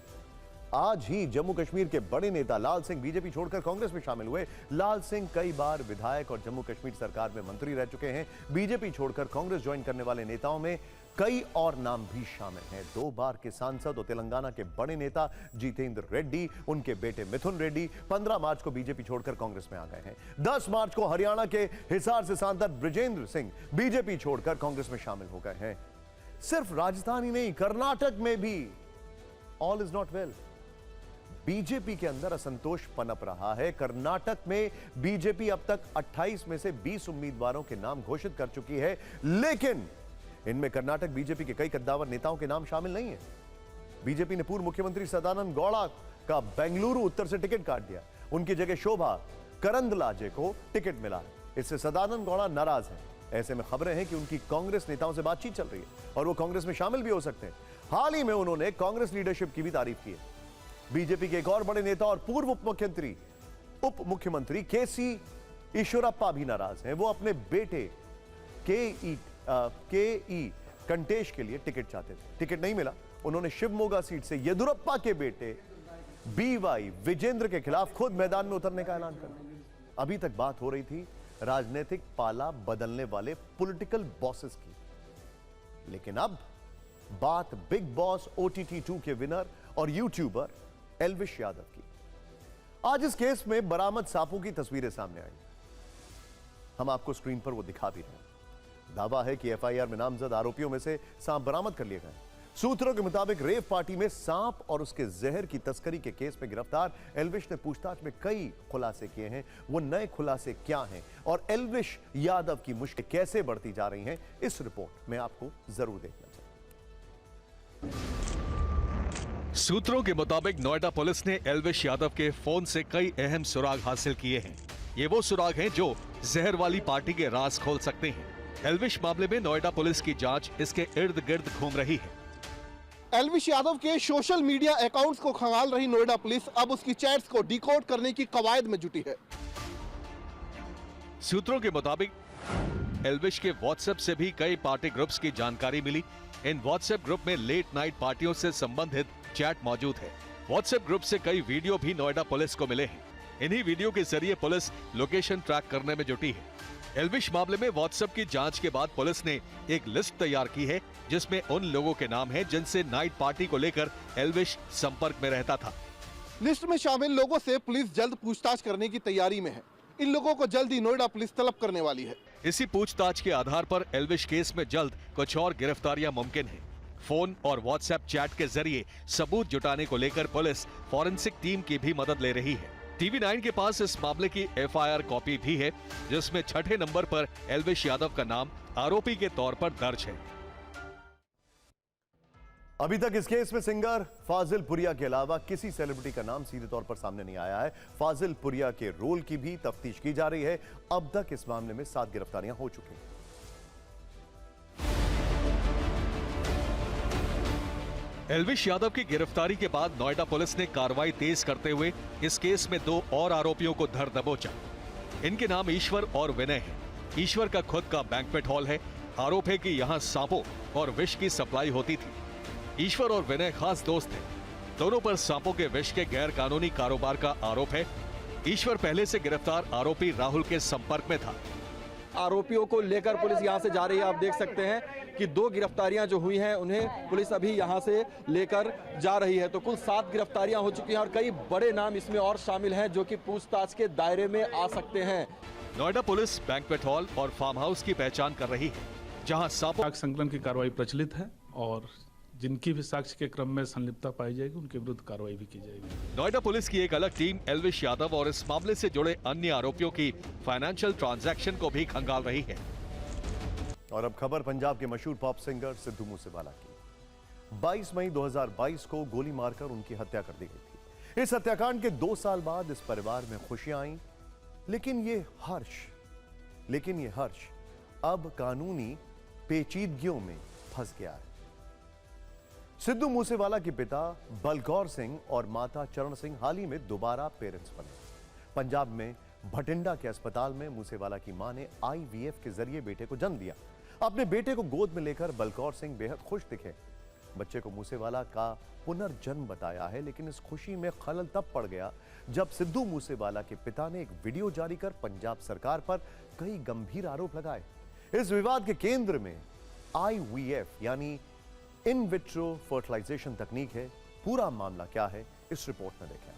आज ही जम्मू कश्मीर के बड़े नेता लाल सिंह बीजेपी छोड़कर कांग्रेस में शामिल हुए। लाल सिंह कई बार विधायक और जम्मू कश्मीर सरकार में मंत्री रह चुके हैं। बीजेपी छोड़कर कांग्रेस ज्वाइन करने वाले नेताओं में कई और नाम भी शामिल हैं। 2 बार के सांसद और तेलंगाना के बड़े नेता जितेंद्र रेड्डी, उनके बेटे मिथुन रेड्डी 15 मार्च को बीजेपी छोड़कर कांग्रेस में आ गए हैं। 10 मार्च को हरियाणा के हिसार से सांसद ब्रिजेंद्र सिंह बीजेपी छोड़कर कांग्रेस में शामिल हो गए हैं। सिर्फ राजस्थान ही नहीं, कर्नाटक में भी all is not well. BJP के अंदर असंतोष पनप रहा है। कर्नाटक में बीजेपी अब तक 28 में से 20 उम्मीदवारों के नाम घोषित कर चुकी है, लेकिन इनमें कर्नाटक बीजेपी के कई कद्दावर नेताओं के नाम शामिल नहीं है। बीजेपी ने पूर्व मुख्यमंत्री सदानंद गौड़ा का बेंगलुरु उत्तर से टिकट काट दिया। उनकी जगह शोभा करंदलाजे को टिकट मिला है। इससे सदानंद गौड़ा नाराज है। ऐसे में खबरें हैं कि उनकी कांग्रेस नेताओं से बातचीत चल रही है और वो कांग्रेस में शामिल भी हो सकते हैं। हाल ही में उन्होंने कांग्रेस लीडरशिप की भी तारीफ की है। बीजेपी के एक और बड़े नेता और पूर्व उप मुख्यमंत्री केसी ईश्वरप्पा भी नाराज हैं। वो अपने बेटे के.ई. कंटेश के लिए टिकट चाहते थे, टिकट नहीं मिला। उन्होंने शिवमोगा सीट से येदुरप्पा के बेटे बीवाई विजेंद्र के खिलाफ खुद मैदान में उतरने का ऐलान कर दिया। अभी तक बात हो रही थी राजनीतिक पाला बदलने वाले पॉलिटिकल बॉसेस की, लेकिन अब बात बिग बॉस OTT 2 के विनर और यूट्यूबर एल्विश यादव की। आज इस केस में बरामद सांपों की तस्वीरें सामने आई। हम आपको स्क्रीन पर वो दिखा भी रहे हैं। दावा है कि FIR में नामजद आरोपियों में से सांप बरामद कर लिए गए। सूत्रों के मुताबिक रेव पार्टी में सांप और उसके जहर की तस्करी के केस में गिरफ्तार एल्विश ने पूछताछ में कई खुलासे किए हैं। वो नए खुलासे क्या हैं और एल्विश यादव की मुश्किलें कैसे बढ़ती जा रही हैं, इस रिपोर्ट में आपको जरूर देखना चाहिए। सूत्रों के मुताबिक नोएडा पुलिस ने एल्विश यादव के फोन से कई अहम सुराग हासिल किए हैं। ये वो सुराग हैं जो जहर वाली पार्टी के राज खोल सकते हैं। एल्विश मामले में नोएडा पुलिस की जांच इसके इर्द गिर्द घूम रही है। एल्विश यादव के सोशल मीडिया अकाउंट्स को खंगाल रही नोएडा पुलिस अब उसकी चैट्स को डिकोड करने की कवायद में जुटी है। सूत्रों के मुताबिक एल्विश के व्हाट्सएप से भी कई पार्टी ग्रुप्स की जानकारी मिली। इन व्हाट्सएप ग्रुप में लेट नाइट पार्टियों से संबंधित चैट मौजूद है। व्हाट्सएप ग्रुप से कई वीडियो भी नोएडा पुलिस को मिले हैं। इन्हीं वीडियो के जरिए पुलिस लोकेशन ट्रैक करने में जुटी है। एल्विश मामले में व्हाट्सएप की जांच के बाद पुलिस ने एक लिस्ट तैयार की है जिसमें उन लोगों के नाम हैं जिनसे नाइट पार्टी को लेकर एल्विश संपर्क में रहता था। लिस्ट में शामिल लोगों से पुलिस जल्द पूछताछ करने की तैयारी में है। इन लोगों को जल्द ही नोएडा पुलिस तलब करने वाली है। इसी पूछताछ के आधार पर एल्विश केस में जल्द कुछ और गिरफ्तारियां मुमकिन हैं। फोन और व्हाट्सएप चैट के जरिए सबूत जुटाने को लेकर पुलिस फॉरेंसिक टीम की भी मदद ले रही है। टीवी 9 के पास इस मामले की एफआईआर कॉपी भी है, जिसमें 6ठे नंबर पर एल्विश यादव का नाम आरोपी के तौर पर दर्ज है। अभी तक इस केस में सिंगर फाजिल पुरिया के अलावा किसी सेलिब्रिटी का नाम सीधे तौर पर सामने नहीं आया है। फाजिल पुरिया के रोल की भी तफ्तीश की जा रही है। अब तक इस मामले में 7 गिरफ्तारियां हो चुकी हैं। एल्विश यादव की गिरफ्तारी के बाद नोएडा पुलिस ने कार्रवाई तेज करते हुए इस केस में 2 और आरोपियों को धर दबोचा। इनके नाम ईश्वर और विनय है। ईश्वर का खुद का बैंक्वेट हॉल है। आरोप है कि यहां सांपों और विष की सप्लाई होती थी। ईश्वर और विनय खास दोस्त थे। दोनों पर सांपों के विष के गैर कानूनी कारोबार का आरोप है। ईश्वर पहले से गिरफ्तार आरोपी राहुल के संपर्क में था। आरोपियों को लेकर पुलिस यहां से जा रही है। आप देख सकते हैं कि 2 गिरफ्तारियां जो हुई हैं उन्हें पुलिस अभी यहां से लेकर जा रही है। तो कुल 7 गिरफ्तारियां हो चुकी हैं और कई बड़े नाम इसमें और शामिल हैं जो कि पूछताछ के दायरे में आ सकते हैं। नोएडा पुलिस बैंक्वेट हॉल और फार्म हाउस की पहचान कर रही है, जहां सांपों संकलन की कार्रवाई प्रचलित है और जिनकी भी साक्ष्य के क्रम में संलिप्तता पाई जाएगी उनके विरुद्ध कार्रवाई भी की जाएगी। नोएडा पुलिस की एक अलग टीम एल्विश यादव और इस मामले से जुड़े अन्य आरोपियों की फाइनेंशियल ट्रांजैक्शन को भी खंगाल रही है। और अब खबर पंजाब के मशहूर पॉप सिंगर सिद्धू मूसेवाला की। 22 मई 2022 को गोली मारकर उनकी हत्या कर दी गई थी। इस हत्याकांड के 2 साल बाद इस परिवार में खुशियां आईं, लेकिन ये हर्ष अब कानूनी पेचीदगियों में फंस गया है। सिद्धू मूसेवाला के पिता बलकौर सिंह और माता चरण सिंह हाल ही में दोबारा पेरेंट्स बने। पंजाब में भटिंडा के अस्पताल में मूसेवाला की मां ने IVF के जरिए बेटे को जन्म दिया। अपने बेटे को गोद में लेकर बलकौर सिंह बेहद खुश दिखे। बच्चे को मूसेवाला का पुनर्जन्म बताया है, लेकिन इस खुशी में खलल तब पड़ गया जब सिद्धू मूसेवाला के पिता ने एक वीडियो जारी कर पंजाब सरकार पर कई गंभीर आरोप लगाए। इस विवाद के केंद्र में IVF यानी इन विट्रो फर्टिलाइजेशन तकनीक है। पूरा मामला क्या है, इस रिपोर्ट में देखें।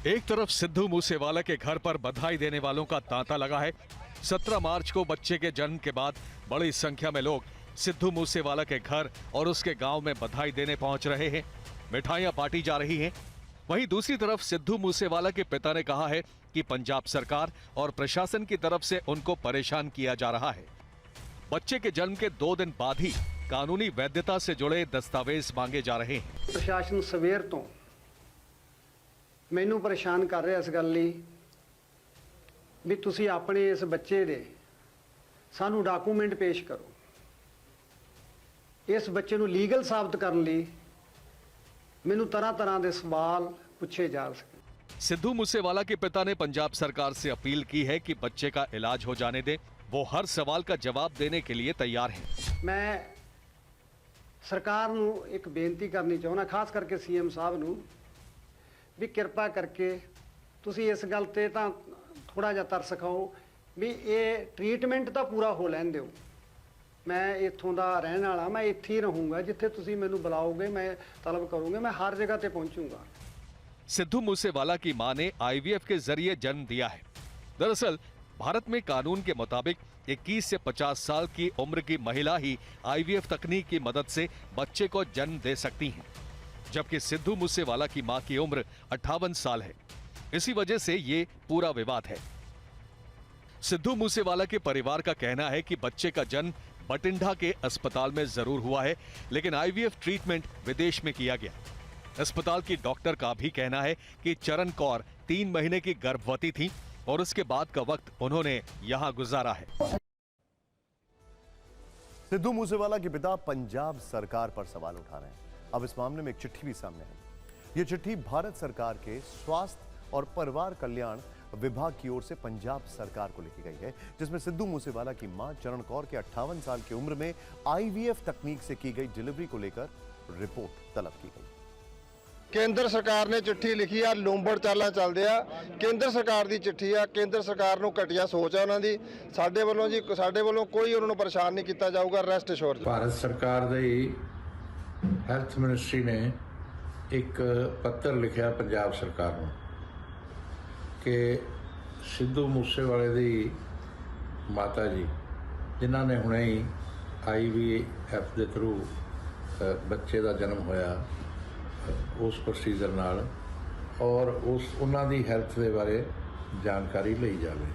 एक तरफ सिद्धू मूसेवाला के घर पर बधाई देने वालों का तांता लगा है। 17 मार्च को बच्चे के जन्म के बाद बड़ी संख्या में लोग सिद्धू मूसेवाला के घर और उसके गांव में बधाई देने पहुंच रहे हैं। मिठाइयां बांटी जा रही हैं। वहीं दूसरी तरफ सिद्धू मूसेवाला के पिता ने कहा है कि पंजाब सरकार और प्रशासन की तरफ से उनको परेशान किया जा रहा है। बच्चे के जन्म के 2 दिन बाद ही कानूनी वैधता से जुड़े दस्तावेज मांगे जा रहे हैं। प्रशासन सवेर तो मैनू परेशान कर रहा इस गल लई भी तुसी अपने इस बच्चे दे सानू डॉकूमेंट पेश करो। इस बच्चे नू लीगल साबित करने लई मैनू तरह तरह के सवाल पूछे जा सके। सिद्धू मूसेवाला के पिता ने पंजाब सरकार से अपील की है कि बच्चे का इलाज हो जाने दे। वो हर सवाल का जवाब देने के लिए तैयार हैं। मैं सरकार नू एक बेनती करनी चाहना, खास करके CM साहब नू भी कृपा करके तुसी इस गल ते तां थोड़ा जिहा तरस खाओ भी ये ट्रीटमेंट तो पूरा हो लैन दिओ। मैं इत्थों दा रहने वाला, मैं इत्थे ही रहूँगा। जिथे तुसी मैनू बुलाओगे मैं तलब करूँगा, मैं हर जगह ते पहुँचूँगा। सिद्धू मूसेवाला की मां ने IVF के जरिए जन्म दिया है। दरअसल भारत में कानून के मुताबिक 21 से 50 साल की उम्र की महिला ही IVF तकनीक की मदद से बच्चे को जन्म दे सकती हैं, जबकि सिद्धू मूसेवाला की मां की उम्र 58 साल है। इसी वजह से ये पूरा विवाद है। सिद्धू मूसेवाला के परिवार का कहना है कि बच्चे का जन्म बटिंडा के अस्पताल में जरूर हुआ है, लेकिन IVF ट्रीटमेंट विदेश में किया गया। अस्पताल की डॉक्टर का भी कहना है कि चरण कौर 3 महीने की गर्भवती थी और उसके बाद का वक्त उन्होंने यहां गुजारा है। सिद्धू मूसेवाला के पिता पंजाब सरकार पर सवाल उठा रहे हैं। अब इस मामले में एक चिट्ठी भी सामने है। यह चिट्ठी भारत सरकार के स्वास्थ्य और परिवार कल्याण विभाग की ओर से पंजाब सरकार को लिखी गई है, जिसमें सिद्धू मूसेवाला की मां चरण कौर के 58 साल की उम्र में IVF तकनीक से की गई डिलीवरी को लेकर रिपोर्ट तलब की गई। केंद्र सरकार ने चिट्ठी लिखी आ, लोंबड़ चालां चलदे आ। केंद्र सरकार की चिट्ठी आ, केंद्र सरकार नूं घटिया सोच आ उन्हां दी। साडे वल्लों कोई उन्हां नूं परेशान नहीं किया जाऊगा। Rest assure. भारत सरकार दी ਹੈਲਥ ਮਿਨਿਸਟਰੀ ਨੇ ਇੱਕ ਪੱਤਰ ਲਿਖਿਆ ਪੰਜਾਬ ਸਰਕਾਰ ਨੂੰ ਕਿ ਸਿੱਧੂ ਮੂਸੇਵਾਲੇ ਦੀ ਮਾਤਾ ਜੀ ਜਿਨ੍ਹਾਂ ਨੇ ਹੁਣੇ ਹੀ IVF ਦੇ ਥਰੂ ਬੱਚੇ ਦਾ ਜਨਮ ਹੋਇਆ ਉਸ ਪ੍ਰੋਸੀਜਰ ਨਾਲ ਔਰ ਉਹਨਾਂ ਦੀ ਹੈਲਥ ਦੇ ਬਾਰੇ जानकारी ली जाए।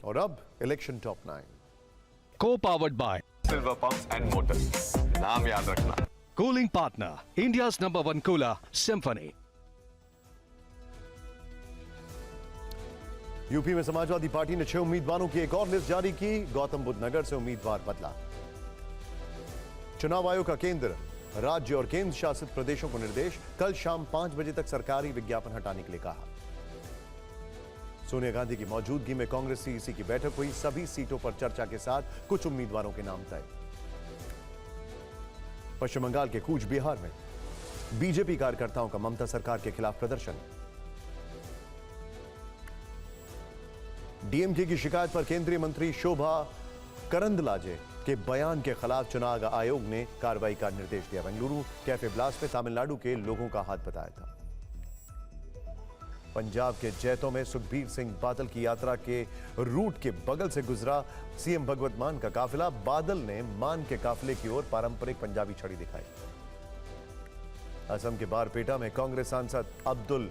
और अब election top 9 Co-powered by Silver Pumps and Motors. नाम याद रखना। Cooling partner, India's #1 cooler, Symphony. UP में समाजवादी पार्टी ने 6 उम्मीदवारों की एक और लिस्ट जारी की। गौतम बुद्ध नगर से उम्मीदवार बदला। चुनाव आयोग का केंद्र, राज्य और केंद्र शासित प्रदेशों को निर्देश, कल शाम 5 बजे तक सरकारी विज्ञापन हटाने के लिए कहा। सोनिया गांधी की मौजूदगी में कांग्रेस सीईसी की बैठक हुई। सभी सीटों पर चर्चा के साथ कुछ उम्मीदवारों के नाम तय। पश्चिम बंगाल के कूच बिहार में बीजेपी कार्यकर्ताओं का ममता सरकार के खिलाफ प्रदर्शन। डीएमके की शिकायत पर केंद्रीय मंत्री शोभा करंदलाजे के बयान के खिलाफ चुनाव आयोग ने कार्रवाई का निर्देश दिया। बेंगलुरु कैफे ब्लास्ट में तमिलनाडु के लोगों का हाथ बताया था। पंजाब के जैतों में सुखबीर सिंह बादल की यात्रा के रूट के बगल से गुजरा सीएम भगवत मान का काफिला। बादल ने मान के काफिले की ओर पारंपरिक पंजाबी छड़ी दिखाई। असम के बारपेटा में कांग्रेस सांसद अब्दुल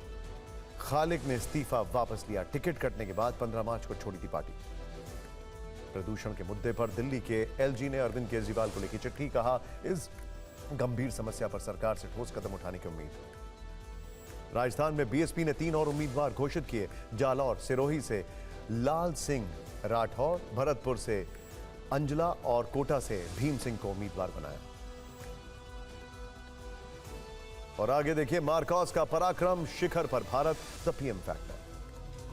खालिक ने इस्तीफा वापस लिया। टिकट कटने के बाद 15 मार्च को छोड़ी थी पार्टी। प्रदूषण के मुद्दे पर दिल्ली के एलजी ने अरविंद केजरीवाल को लिखी चिट्ठी। कहा, इस गंभीर समस्या पर सरकार से ठोस कदम उठाने की उम्मीद। राजस्थान में बीएसपी ने 3 और उम्मीदवार घोषित किए। जालौर सिरोही से लाल सिंह राठौर, भरतपुर से अंजला और कोटा से भीम सिंह को उम्मीदवार बनाया। और आगे देखिए, मार्कोस का पराक्रम शिखर पर भारत, द पीएम फैक्टर।